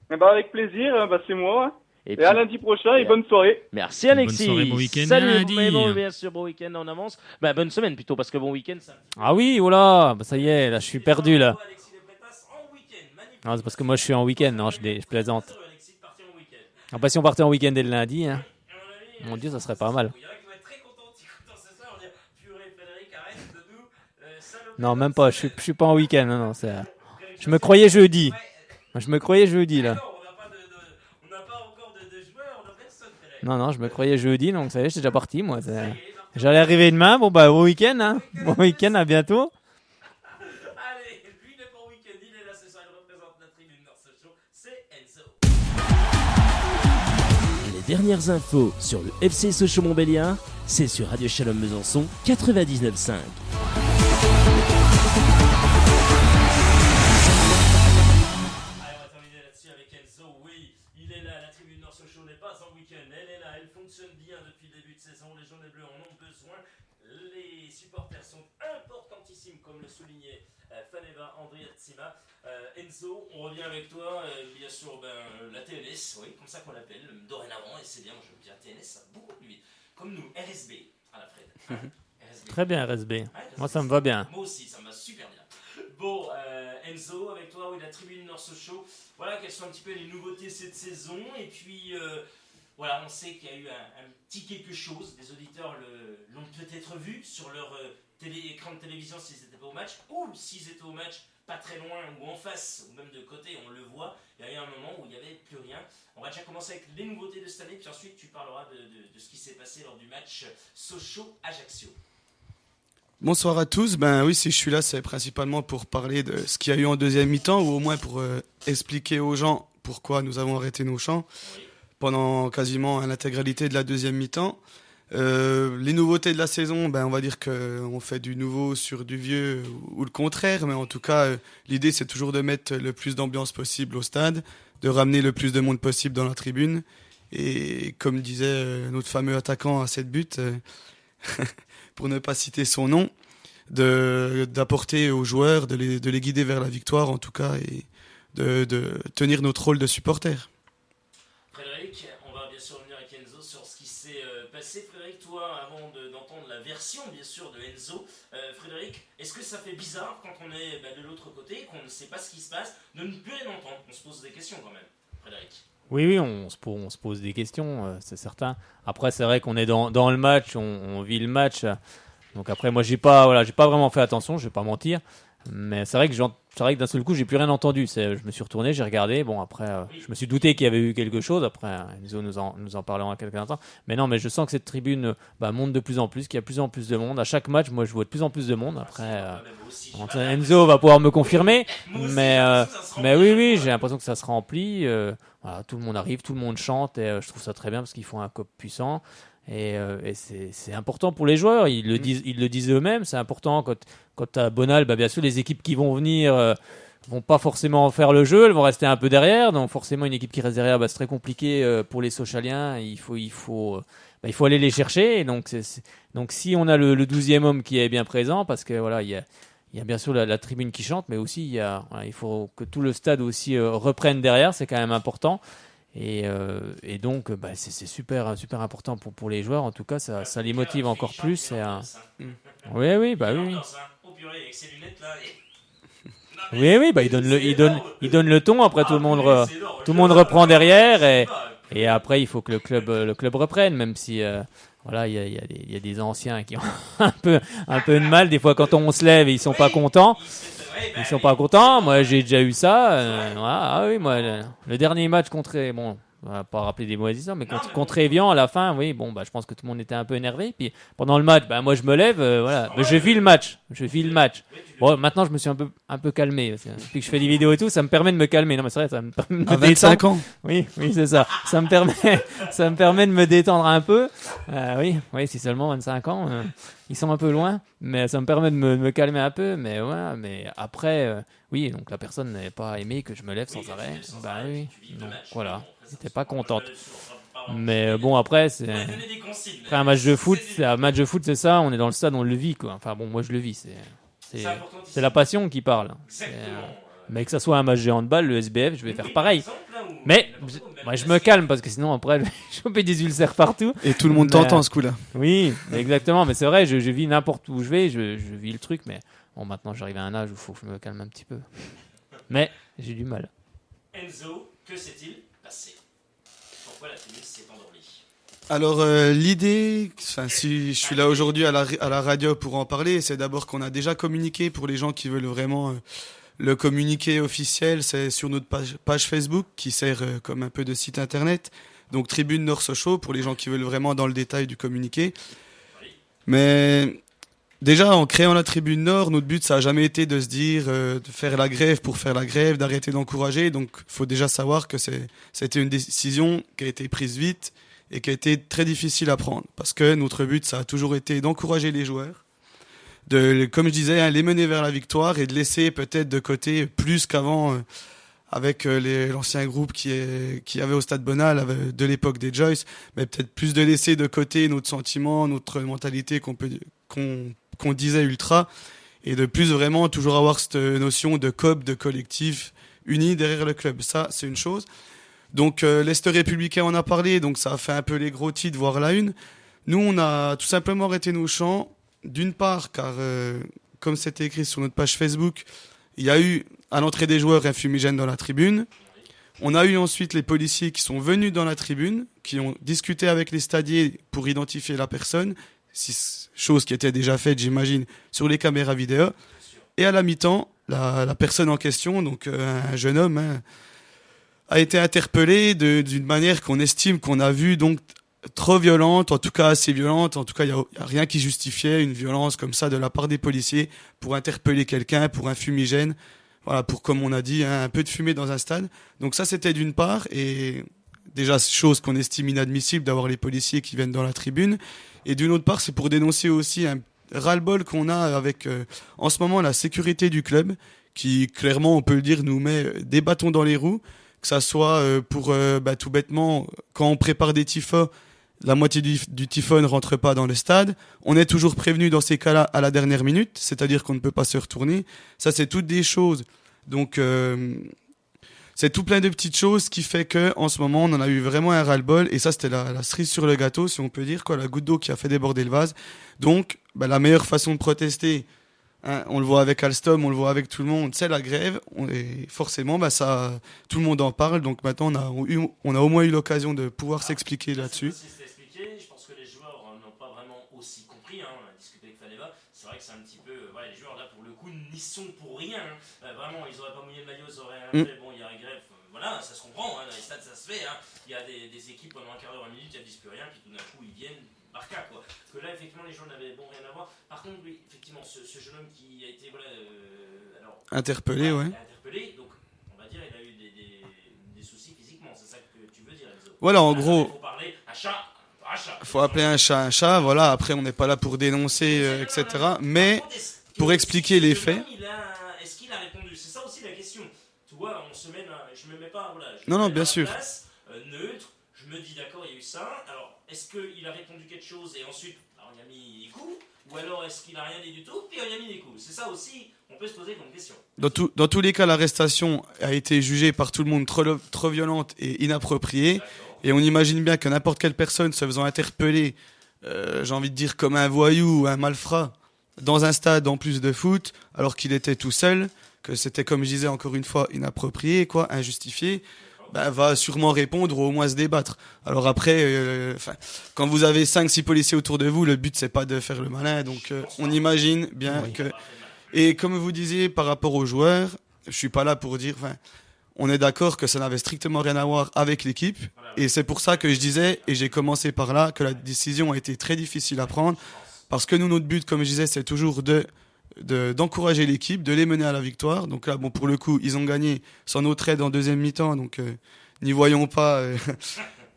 Avec plaisir, c'est moi. Et à lundi prochain et bonne soirée. Merci Alexis. Bonne soirée, bon week-end. Salut, bien sûr, bon week-end en avance. Bonne semaine plutôt, parce que bon week-end, ça... Ah oui, oh là, ça y est, là je suis perdu là. Non, c'est parce que moi je suis en week-end, non, je plaisante. Si on partait en week-end dès le lundi, hein. Mon Dieu, ça serait pas mal. Non, même pas, je suis pas en week-end, non, je me croyais jeudi. Là. Non, je me croyais jeudi, donc ça y est, j'étais déjà parti, moi. J'allais arriver demain, bon week-end, hein. Bon week-end, à bientôt. Allez, lui n'est pas en week-end, il est là ce soir, il représente la tribune Nord Sochaux, c'est Enzo. Les dernières infos sur le FC Sochaux-Montbéliard, c'est sur Radio Shalom Besançon 99.5. Comme le soulignait Faneva Andriatsima. Enzo, on revient avec toi, bien sûr, la TNS, oui, comme ça qu'on l'appelle, dorénavant, et c'est bien, je veux dire, TNS, ça va beaucoup plus vite. Comme nous, RSB, à la Fred. RSB. Très bien, RSB. Moi, ça me va bien. Moi aussi, ça me va super bien. Bon, Enzo, avec toi, oui, la tribune Nord Sochaux. Voilà, quelles sont un petit peu les nouveautés cette saison, et puis... on sait qu'il y a eu un petit quelque chose. Les auditeurs l'ont peut-être vu sur leur écran de télévision s'ils n'étaient pas au match, ou s'ils étaient au match pas très loin ou en face, ou même de côté, on le voit. Il y a eu un moment où il n'y avait plus rien. On va déjà commencer avec les nouveautés de cette année, puis ensuite tu parleras de ce qui s'est passé lors du match Sochaux-Ajaccio. Bonsoir à tous. Oui, si je suis là, c'est principalement pour parler de ce qu'il y a eu en deuxième mi-temps, ou au moins pour expliquer aux gens pourquoi nous avons arrêté nos chants. Oui. Pendant quasiment l'intégralité de la deuxième mi-temps. Les nouveautés de la saison, on va dire qu'on fait du nouveau sur du vieux ou le contraire, mais en tout cas, l'idée c'est toujours de mettre le plus d'ambiance possible au stade, de ramener le plus de monde possible dans la tribune, et comme disait notre fameux attaquant à 7 buts, pour ne pas citer son nom, d'apporter aux joueurs, de les guider vers la victoire en tout cas, et de tenir notre rôle de supporter. Frédéric, on va bien sûr revenir avec Enzo sur ce qui s'est passé. Frédéric, toi, avant d'entendre la version, bien sûr, de Enzo, Frédéric, est-ce que ça fait bizarre quand on est de l'autre côté, qu'on ne sait pas ce qui se passe, de ne plus rien entendre? On se pose des questions quand même, Frédéric. Oui, on se pose des questions, c'est certain. Après, c'est vrai qu'on est dans le match, on vit le match. Donc après, moi, j'ai pas vraiment fait attention, je vais pas mentir. Mais c'est vrai que d'un seul coup, j'ai plus rien entendu. Je me suis retourné, j'ai regardé. Bon, après, je me suis douté qu'il y avait eu quelque chose. Après, Enzo nous en parlera en quelques instants. Mais non, mais je sens que cette tribune monte de plus en plus, qu'il y a de plus en plus de monde. À chaque match, moi, je vois de plus en plus de monde. Après, Enzo va pouvoir me confirmer. Mais oui, j'ai l'impression que ça se remplit. Tout le monde arrive, tout le monde chante. Et je trouve ça très bien parce qu'ils font un COP puissant. Et c'est important pour les joueurs. Ils le disent eux-mêmes. C'est important quand tu as Bonal. Bien sûr, les équipes qui vont venir vont pas forcément faire le jeu. Elles vont rester un peu derrière. Donc forcément, une équipe qui reste derrière, c'est très compliqué pour les Sochaliens. Il faut aller les chercher. Et donc si on a le 12e homme qui est bien présent, parce que voilà, il y a bien sûr la tribune qui chante, mais aussi il faut que tout le stade aussi reprenne derrière. C'est quand même important. Et donc, c'est super important pour les joueurs. En tout cas, ça les motive encore plus. Oui. Oui, il donne le ton. Après, tout le monde reprend derrière. Et après, il faut que le club reprenne, même si voilà, il y a des anciens qui ont un peu de mal. Des fois, quand on se lève, ils sont pas contents. Ils sont pas contents. Moi, j'ai déjà eu ça. Moi, le dernier match contre, on va pas rappeler des mauvaises histoires, mais contre Evian à la fin, oui, je pense que tout le monde était un peu énervé. Puis pendant le match, moi je me lève, voilà, je vis le match. Bon, maintenant je me suis un peu calmé. Depuis que je fais des vidéos et tout, ça me permet de me calmer. Non, mais c'est vrai, ça me permet de me 25 ans. Oui, c'est ça. Ça me permet de me détendre un peu. Oui, si seulement 25 ans. Ils sont un peu loin, mais ça me permet de me calmer un peu. Mais voilà, mais après, oui, donc la personne n'avait pas aimé que je me lève sans arrêt. Oui, donc voilà, j'étais pas contente. Mais bon, après un match de foot, c'est ça. On est dans le stade, on le vit, quoi. Enfin bon, moi je le vis. C'est la passion qui parle. Mais que ça soit un match de handball, le SBF, je vais faire pareil. Mais moi, je me calme parce que sinon après je vais choper des ulcères partout. Et tout le monde t'entend ce coup-là. Oui, exactement. Mais c'est vrai, je vis n'importe où je vais, je vis le truc. Mais bon, maintenant j'arrive à un âge où il faut que je me calme un petit peu. Mais j'ai du mal. Enzo, que s'est-il passé? Pourquoi la tennis s'est endormie? Alors l'idée, si je suis là aujourd'hui à la radio pour en parler, c'est d'abord qu'on a déjà communiqué pour les gens qui veulent vraiment le communiqué officiel, c'est sur notre page Facebook qui sert comme un peu de site internet. Donc Tribune Nord Sochaux pour les gens qui veulent vraiment dans le détail du communiqué. Mais déjà en créant la Tribune Nord, notre but ça a jamais été de se dire de faire la grève pour faire la grève, d'arrêter d'encourager. Donc faut déjà savoir que c'était une décision qui a été prise vite et qui a été très difficile à prendre parce que notre but ça a toujours été d'encourager les joueurs. Comme je disais, les mener vers la victoire et de laisser peut-être de côté plus qu'avant avec l'ancien groupe qui avait au Stade Bonal de l'époque des Joyce, mais peut-être plus de laisser de côté notre sentiment, notre mentalité qu'on disait ultra, et de plus vraiment toujours avoir cette notion de COP, de collectif uni derrière le club. Ça, c'est une chose. Donc l'Est républicain en a parlé, donc ça a fait un peu les gros titres, voire la une. Nous, on a tout simplement arrêté nos chants. D'une part, car comme c'était écrit sur notre page Facebook, il y a eu à l'entrée des joueurs un fumigène dans la tribune. On a eu ensuite les policiers qui sont venus dans la tribune, qui ont discuté avec les stadiers pour identifier la personne, chose qui était déjà faite, j'imagine, sur les caméras vidéo. Et à la mi-temps, la personne en question, donc un jeune homme, a été interpellé d'une manière qu'on estime qu'on a vu donc trop violente, en tout cas assez violente. En tout cas, il n'y a rien qui justifiait une violence comme ça de la part des policiers pour interpeller quelqu'un, pour un fumigène. Voilà, pour, comme on a dit, un peu de fumée dans un stade. Donc ça, c'était d'une part, et déjà, chose qu'on estime inadmissible d'avoir les policiers qui viennent dans la tribune. Et d'une autre part, c'est pour dénoncer aussi un ras-le-bol qu'on a avec, en ce moment, la sécurité du club, qui, clairement, on peut le dire, nous met des bâtons dans les roues. Que ça soit pour, tout bêtement, quand on prépare des tifos, la moitié du tifo ne rentre pas dans le stade. On est toujours prévenu dans ces cas-là à la dernière minute, c'est-à-dire qu'on ne peut pas se retourner. Ça, c'est toutes des choses. Donc, c'est tout plein de petites choses qui fait que, en ce moment, on en a eu vraiment un ras-le-bol. Et ça, c'était la cerise sur le gâteau, si on peut dire, quoi, la goutte d'eau qui a fait déborder le vase. Donc, la meilleure façon de protester, on le voit avec Alstom, on le voit avec tout le monde, c'est la grève. Et forcément, ça, tout le monde en parle. Donc maintenant, on a au moins eu l'occasion de pouvoir s'expliquer là-dessus. Je pense que les joueurs n'ont pas vraiment aussi compris. On a discuté avec Faleva. C'est vrai que c'est un petit peu. Les joueurs là, pour le coup, n'y sont pour rien. Vraiment, ils n'auraient pas mouillé le maillot, ils auraient rien fait. Bon, il y a la grève. Voilà, ça se comprend. Dans les stades, ça se fait. Il y a des équipes pendant un quart d'heure, 1 minute, ils ne disent plus rien. Puis tout d'un coup, ils viennent. Barca, quoi. Parce que là, effectivement, les gens n'avaient rien à voir. Par contre, oui, effectivement, ce jeune homme qui a été interpellé, ouais. Interpellé, donc on va dire il a eu des soucis physiquement, c'est ça que tu veux dire, Enzo. Voilà, en gros. Il faut parler un chat faut appeler un chat un chat. Voilà. Après, on n'est pas là pour dénoncer, etc. Mais pour expliquer les faits. Est-ce qu'il a répondu? C'est ça aussi la question. Tu vois, on se met là, je me mets pas, voilà. Non, bien sûr. Place, neutre, je me dis d'accord, il y a eu ça. Alors, est-ce qu'il a répondu quelque chose et ensuite, on y a mis des coups? Ou alors est-ce qu'il a rien dit du tout, puis on y a mis des coups? C'est ça aussi, on peut se poser comme question. Dans tous les cas, l'arrestation a été jugée par tout le monde trop violente et inappropriée. Et on imagine bien que n'importe quelle personne se faisant interpeller, j'ai envie de dire comme un voyou ou un malfrat, dans un stade en plus de foot, alors qu'il était tout seul, que c'était, comme je disais encore une fois, inapproprié, quoi, injustifié, va sûrement répondre ou au moins se débattre. Alors après, quand vous avez 5-6 policiers autour de vous, le but c'est pas de faire le malin, donc on imagine bien que... Et comme vous disiez par rapport aux joueurs, je suis pas là pour dire... On est d'accord que ça n'avait strictement rien à voir avec l'équipe, et c'est pour ça que je disais, et j'ai commencé par là, que la décision a été très difficile à prendre, parce que nous, notre but, comme je disais, c'est toujours d'encourager l'équipe, de les mener à la victoire. Donc là, bon, pour le coup, ils ont gagné sans notre aide en deuxième mi-temps, donc n'y voyons pas.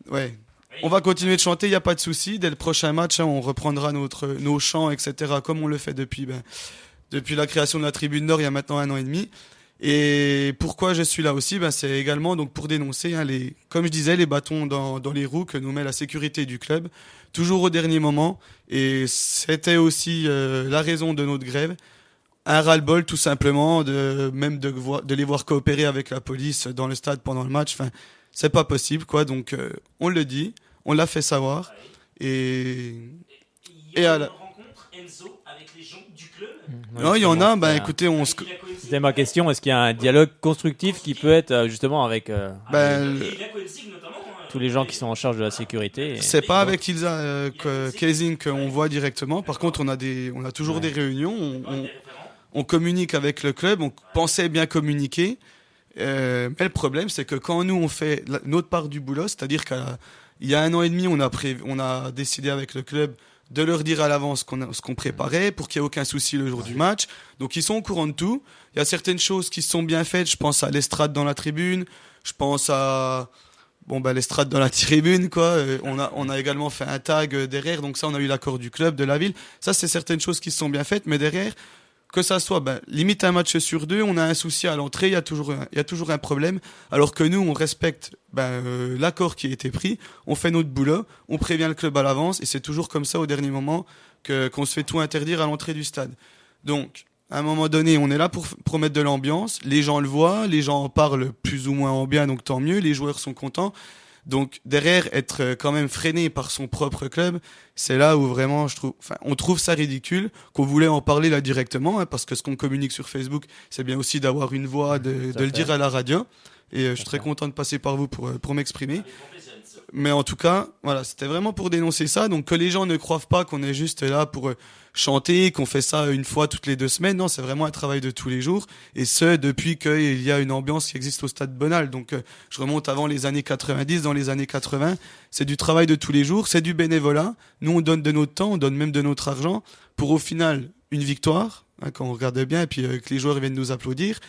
Ouais. On va continuer de chanter, il n'y a pas de souci. Dès le prochain match, on reprendra nos chants, etc., comme on le fait depuis la création de la Tribune Nord, il y a maintenant 1 an et demi. Et pourquoi je suis là aussi, c'est également donc pour dénoncer, comme je disais, les bâtons dans les roues que nous met la sécurité du club, toujours au dernier moment. Et c'était aussi la raison de notre grève. Un ras-le-bol tout simplement, de les voir coopérer avec la police dans le stade pendant le match. Enfin, c'est pas possible, quoi. Donc on le dit, on l'a fait savoir. Et à la... Enzo avec les gens du club? Non, il y en a, écoutez, C'était ma question, est-ce qu'il y a un dialogue constructif qui peut être justement avec tous les gens qui sont en charge de la sécurité C'est pas avec Ilza Kezing qu'on voit directement, par contre on a toujours des réunions, on communique avec le club, on pensait bien communiquer, mais le problème c'est que quand nous on fait notre part du boulot, c'est-à-dire qu'il y a 1 an et demi on a décidé avec le club de leur dire à l'avance ce qu'on préparait pour qu'il n'y ait aucun souci le jour du match. Donc ils sont au courant de tout. Il y a certaines choses qui sont bien faites. Je pense à l'estrade dans la tribune. Je pense à l'estrade dans la tribune, quoi. On a également fait un tag derrière. Donc ça, on a eu l'accord du club, de la ville. Ça, c'est certaines choses qui sont bien faites. Mais derrière, que ça soit limite un match sur 2, on a un souci à l'entrée, il y a toujours un problème. Alors que nous, on respecte l'accord qui a été pris, on fait notre boulot, on prévient le club à l'avance, et c'est toujours comme ça au dernier moment qu'on se fait tout interdire à l'entrée du stade. Donc, à un moment donné, on est là pour promettre de l'ambiance, les gens le voient, les gens en parlent plus ou moins en bien, donc tant mieux, les joueurs sont contents. Donc derrière, être quand même freiné par son propre club, c'est là où vraiment on trouve ça ridicule, qu'on voulait en parler là directement, parce que ce qu'on communique sur Facebook, c'est bien aussi d'avoir une voix, de le dire à la radio. Et je suis très content de passer par vous pour m'exprimer. Mais en tout cas, voilà, c'était vraiment pour dénoncer ça. Donc que les gens ne croient pas qu'on est juste là pour chanter, qu'on fait ça une fois toutes les 2 semaines. Non, c'est vraiment un travail de tous les jours. Et ce, depuis qu'il y a une ambiance qui existe au Stade Bonal. Donc je remonte avant les années 90, dans les années 80. C'est du travail de tous les jours, c'est du bénévolat. Nous, on donne de notre temps, on donne même de notre argent pour au final une victoire, quand on regarde bien, et puis que les joueurs viennent nous applaudir.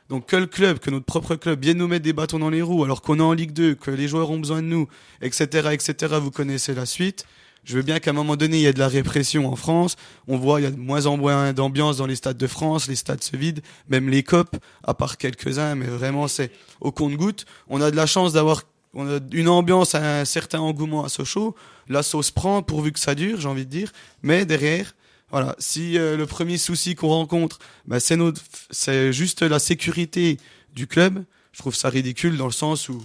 Donc que le club, que notre propre club vienne nous mettre des bâtons dans les roues alors qu'on est en Ligue 2, que les joueurs ont besoin de nous, etc., vous connaissez la suite. Je veux bien qu'à un moment donné, il y ait de la répression en France. On voit, il y a de moins en moins d'ambiance dans les stades de France, les stades se vident, même les COP, à part quelques-uns, mais vraiment c'est au compte-gouttes. On a de la chance d'avoir une ambiance, un certain engouement à Sochaux. La sauce prend pourvu que ça dure, j'ai envie de dire. Mais derrière... Voilà, si le premier souci qu'on rencontre, c'est juste la sécurité du club, je trouve ça ridicule dans le sens où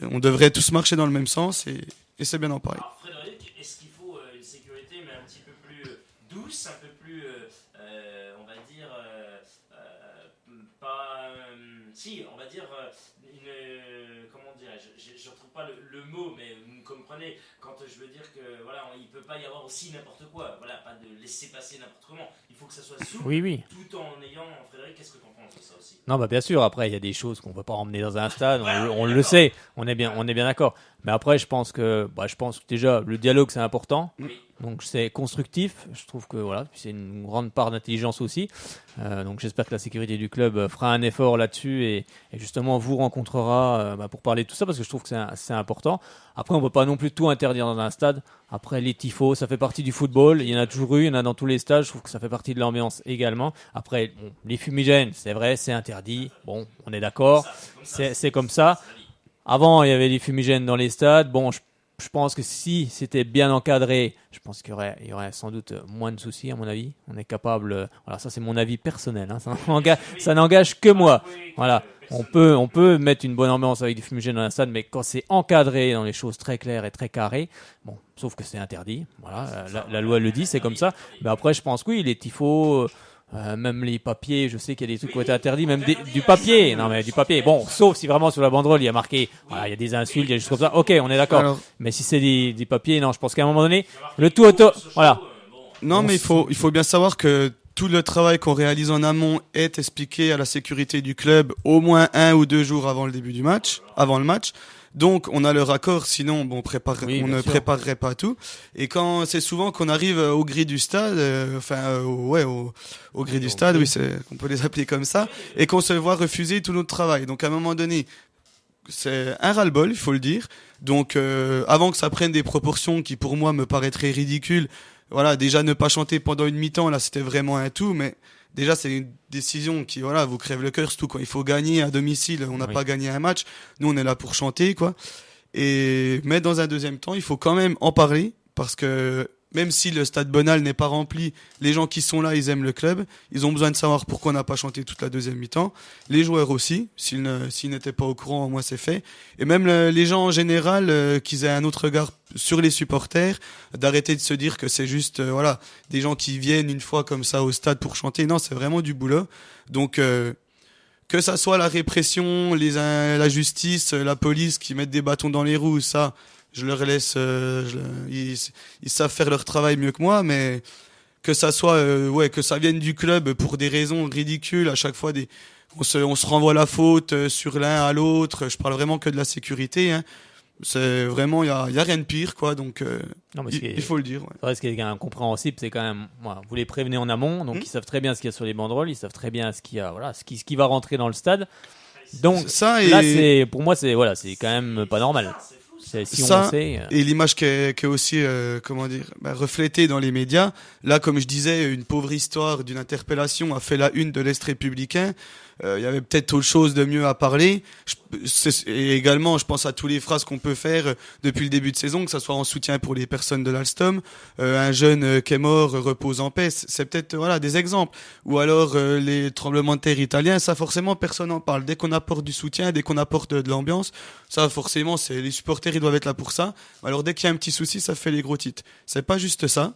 on devrait tous marcher dans le même sens et c'est bien d'en parler. Alors Frédéric, est-ce qu'il faut une sécurité mais un petit peu plus douce, un peu plus, on va dire, on va dire comment dirais-je, je ne retrouve pas le mot, mais vous me comprenez quand je veux dire que voilà, il peut pas y avoir aussi n'importe quoi, voilà, pas de laisser passer n'importe comment. Il faut que ça soit souple, oui. tout en ayant. Frédéric, qu'est-ce que tu en penses de ça aussi? Non, bien sûr. Après, il y a des choses qu'on peut pas emmener dans un stade. On le sait. On est bien d'accord. Mais après, je pense que déjà, le dialogue, c'est important. Donc, c'est constructif. Je trouve que voilà, c'est une grande part d'intelligence aussi. Donc, j'espère que la sécurité du club fera un effort là-dessus et justement vous rencontrera pour parler de tout ça parce que je trouve que c'est important. Après, on ne peut pas non plus tout interdire dans un stade. Après, les tifos, ça fait partie du football. Il y en a toujours eu, il y en a dans tous les stades. Je trouve que ça fait partie de l'ambiance également. Après, bon, les fumigènes, c'est vrai, c'est interdit. Bon, on est d'accord. C'est comme ça. Avant, il y avait des fumigènes dans les stades. Bon, je pense que si c'était bien encadré, je pense qu'il y aurait sans doute moins de soucis, à mon avis. On est capable. Voilà, ça c'est mon avis personnel. Hein, ça n'engage que moi. Voilà, on peut mettre une bonne ambiance avec des fumigènes dans un stade, mais quand c'est encadré dans les choses très claires et très carrées, bon, sauf que c'est interdit. Voilà, la loi le dit, c'est comme ça. Mais après, je pense que oui, les tifos. Même les papiers, je sais qu'il y a des trucs qui ont été interdits, même du papier. Non, mais du papier. Bon, sauf si vraiment sur la banderole il y a marqué, voilà, il y a des insultes, il y a des choses comme ça. Ok, on est d'accord. Alors, mais si c'est des papiers, non, je pense qu'à un moment donné, le tout auto, voilà. Non, mais il faut bien savoir que tout le travail qu'on réalise en amont est expliqué à la sécurité du club au moins 1 ou 2 jours avant le début du match, avant le match. Donc on a le raccord, sinon bon, on ne préparerait pas tout. Et quand c'est souvent qu'on arrive au gris du stade, au gris du stade, oui, on peut les appeler comme ça, et qu'on se voit refuser tout notre travail. Donc à un moment donné, c'est un ras-le-bol, il faut le dire. Donc avant que ça prenne des proportions qui pour moi me paraîtraient ridicules, voilà, déjà ne pas chanter pendant une mi-temps, là c'était vraiment un tout, mais déjà, c'est une décision qui, voilà, vous crève le cœur, surtout quand il faut gagner à domicile. On n'a pas gagné un match. Nous, on est là pour chanter, quoi. Mais dans un deuxième temps, il faut quand même en parler parce que même si le stade Bonal n'est pas rempli, les gens qui sont là, ils aiment le club. Ils ont besoin de savoir pourquoi on n'a pas chanté toute la deuxième mi-temps. Les joueurs aussi, s'ils n'étaient pas au courant, au moins c'est fait. Et même les gens en général, qu'ils aient un autre regard sur les supporters, d'arrêter de se dire que c'est juste voilà, des gens qui viennent une fois comme ça au stade pour chanter. Non, c'est vraiment du boulot. Donc que ça soit la répression, la justice, la police qui mettent des bâtons dans les roues, ça, je leur laisse, ils savent faire leur travail mieux que moi, mais que ça soit, que ça vienne du club pour des raisons ridicules, à chaque fois on se renvoie la faute sur l'un à l'autre. Je parle vraiment que de la sécurité, hein. C'est vraiment, il y a rien de pire, quoi. Donc, non, il faut le dire. Ouais. C'est vrai, ce qui est incompréhensible, c'est quand même, voilà, vous les prévenez en amont, donc ils savent très bien ce qu'il y a sur les banderoles, ils savent très bien ce qu'il y a, voilà, ce qui va rentrer dans le stade. Donc ça, là, pour moi, c'est quand même pas normal. Si ça, on sait, et l'image qui est aussi reflétée dans les médias. Là, comme je disais, une pauvre histoire d'une interpellation a fait la une de l'Est républicain. Il y avait peut-être autre chose de mieux à parler. Et également, je pense à toutes les phrases qu'on peut faire depuis le début de saison, que ça soit en soutien pour les personnes de l'Alstom, un jeune qui est mort repose en paix. C'est peut-être des exemples. Ou alors les tremblements de terre italiens, ça forcément personne n'en parle. Dès qu'on apporte du soutien, dès qu'on apporte de l'ambiance, ça forcément, les supporters ils doivent être là pour ça. Alors dès qu'il y a un petit souci, ça fait les gros titres. C'est pas juste ça.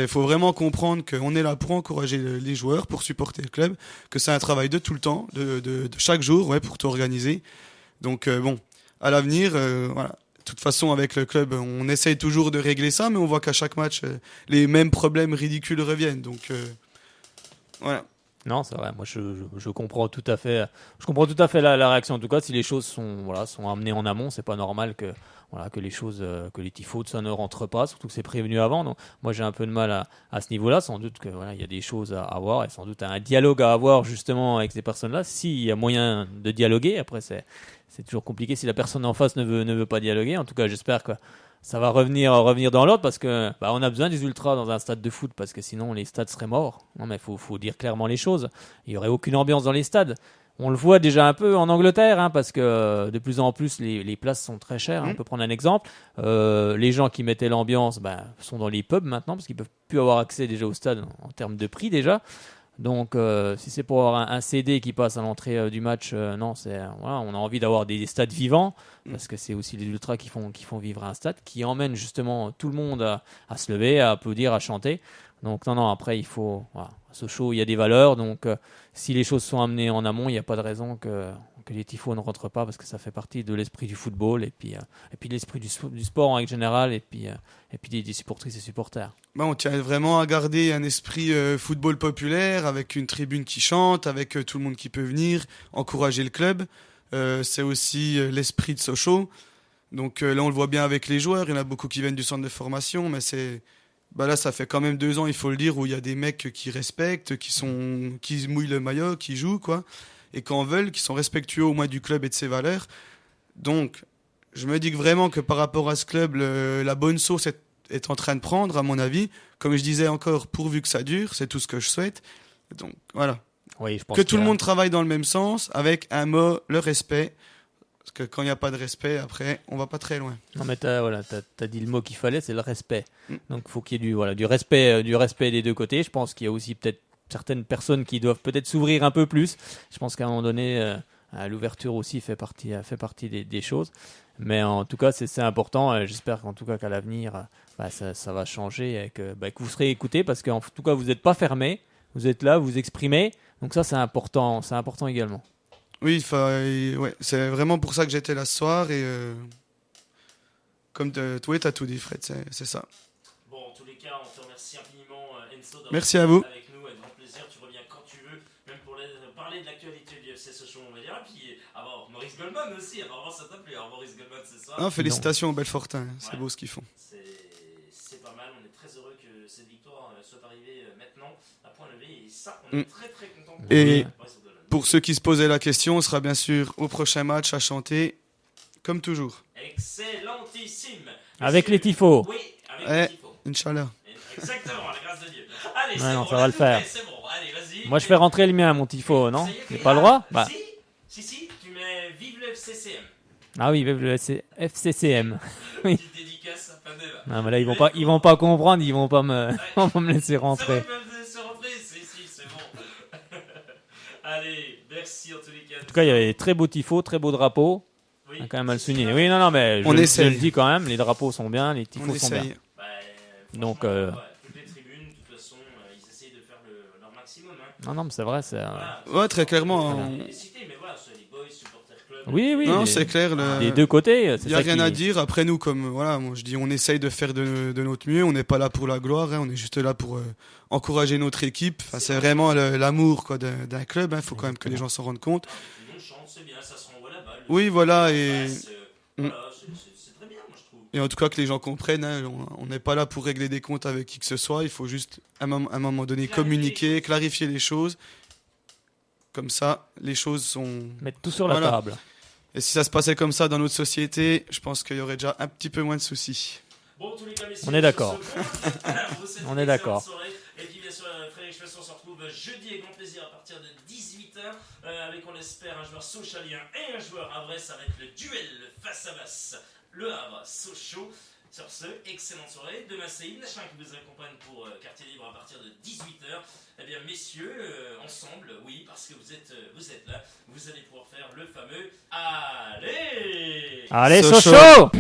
Faut vraiment comprendre qu'on est là pour encourager les joueurs, pour supporter le club, que c'est un travail de tout le temps, de chaque jour, pour tout organiser. Donc à l'avenir, voilà. De toute façon, avec le club, on essaye toujours de régler ça, mais on voit qu'à chaque match, les mêmes problèmes ridicules reviennent. Donc voilà. Non, c'est vrai. Moi, je comprends tout à fait. Je comprends tout à fait la réaction. En tout cas, si les choses sont amenées en amont, c'est pas normal que les choses, que les tifos ça ne rentre pas. Surtout que c'est prévenu avant. Donc, moi, j'ai un peu de mal à ce niveau-là. Sans doute que il y a des choses à avoir et sans doute un dialogue à avoir justement avec ces personnes-là. S'il y a moyen de dialoguer, après c'est toujours compliqué si la personne en face ne veut pas dialoguer. En tout cas, j'espère que ça va revenir dans l'ordre parce que on a besoin des ultras dans un stade de foot parce que sinon les stades seraient morts. Non mais faut dire clairement les choses. Il y aurait aucune ambiance dans les stades. On le voit déjà un peu en Angleterre parce que de plus en plus les places sont très chères. On peut prendre un exemple. Les gens qui mettaient l'ambiance sont dans les pubs maintenant parce qu'ils peuvent plus avoir accès déjà au stade en termes de prix déjà. Donc, si c'est pour avoir un CD qui passe à l'entrée du match, non, on a envie d'avoir des stades vivants parce que c'est aussi les ultras qui font vivre un stade, qui emmènent justement tout le monde à se lever, à applaudir, à chanter. Donc, non, après, il faut. Voilà, Sochaux, il y a des valeurs. Donc, si les choses sont amenées en amont, il n'y a pas de raison que les tifos ne rentrent pas parce que ça fait partie de l'esprit du football et puis de l'esprit du sport en règle générale et puis des supportrices et supporters. On tient vraiment à garder un esprit football populaire avec une tribune qui chante, avec tout le monde qui peut venir, encourager le club. C'est aussi l'esprit de Sochaux. Donc là, on le voit bien avec les joueurs. Il y en a beaucoup qui viennent du centre de formation, mais là, ça fait quand même 2 ans, il faut le dire, où il y a des mecs qui respectent, qui mouillent le maillot, qui jouent, quoi, et qui en veulent, qui sont respectueux au moins du club et de ses valeurs. Donc, je me dis que vraiment que par rapport à ce club, la bonne sauce est en train de prendre, à mon avis. Comme je disais encore, pourvu que ça dure, c'est tout ce que je souhaite. Donc, voilà. Oui, je pense que tout le monde travaille dans le même sens, avec un mot, le respect. Parce que quand il n'y a pas de respect, après, on va pas très loin. Non, mais t'as dit le mot qu'il fallait, c'est le respect. Donc, il faut qu'il y ait du respect des deux côtés. Je pense qu'il y a aussi peut-être certaines personnes qui doivent peut-être s'ouvrir un peu plus. Je pense qu'à un moment donné, l'ouverture aussi fait partie des choses. Mais en tout cas, c'est important. J'espère qu'en tout cas qu'à l'avenir, ça va changer et que vous serez écoutés, parce qu'en tout cas, vous n'êtes pas fermés. Vous êtes là, vous exprimez. Donc ça, c'est important également. Oui, c'est vraiment pour ça que j'étais là ce soir. Et comme tu as tout dit, Fred, c'est ça. Bon, en tous les cas, on te remercie infiniment, Enzo, d'avoir Merci à vous. avec nous. Avec grand plaisir, tu reviens quand tu veux, même pour parler de l'actualité du FC Sochaux, on va dire. Puis avoir Maurice Goldman aussi. Apparemment, ça t'a plu. Alors, Maurice Goldman, c'est ça. Félicitations aux Belfortins. C'est beau ce qu'ils font. C'est pas mal. On est très heureux que cette victoire soit arrivée maintenant à point levé. Et ça, on est très très content. Et pour ceux qui se posaient la question, on sera bien sûr au prochain match à chanter, comme toujours. Excellentissime. Avec les tifos. Oui, avec les tifos. Inch'Allah. Exactement, à la grâce de Dieu. Allez, Ouais, non, bon, ça va le faire. C'est bon, allez, vas-y. Moi, je fais rentrer le mien, mon tifo, non? J'ai pas le droit? Si, tu mets vive le FCCM. Ah oui, le FCCM. Oui. Petite dédicace à fin débat. Non, mais là, ils vont pas comprendre, ils vont pas me laisser rentrer. Ça va me laisser rentrer, si, c'est bon. Allez, merci en tous les cas. En tout cas, il y avait des très beaux tifos, très beaux drapeaux. Oui. On a quand même à le souligner. Oui, non, mais je le dis quand même, les drapeaux sont bien, les tifos sont bien. Donc, toutes les tribunes, de toute façon, ils essayent de faire leur maximum. Hein. Non, mais c'est vrai. Ouais, très clairement. Oui. Non, c'est clair. Des deux côtés. Il n'y a rien à dire. Après, nous, moi, je dis, on essaye de faire de notre mieux. On n'est pas là pour la gloire. Hein. On est juste là pour encourager notre équipe. Enfin, c'est vraiment l'amour d'un club. Il faut quand même que les gens s'en rendent compte. Oui, voilà. Et c'est très bien, moi, je trouve. Et en tout cas, que les gens comprennent. Hein, on n'est pas là pour régler des comptes avec qui que ce soit. Il faut juste, à un moment donné, communiquer, clarifier les choses. Comme ça, les choses sont... Mettre tout sur la table. Et si ça se passait comme ça dans notre société, je pense qu'il y aurait déjà un petit peu moins de soucis. Bon, tous les cas, messieurs, on est d'accord. On est d'accord. Et puis bien sûr, Frédéric Chevesson se retrouve jeudi avec grand plaisir à partir de 18h avec, on l'espère, un joueur sochalien et un joueur havrais. Ça va être le duel face à face. Le Havre Sochaux. Sur ce, excellente soirée. Demain, c'est Yves Nachin qui vous accompagne pour Quartier Libre à partir de 18h. Eh bien, messieurs, ensemble, oui, parce que vous êtes là, vous allez pouvoir faire le fameux Allez Sochaux.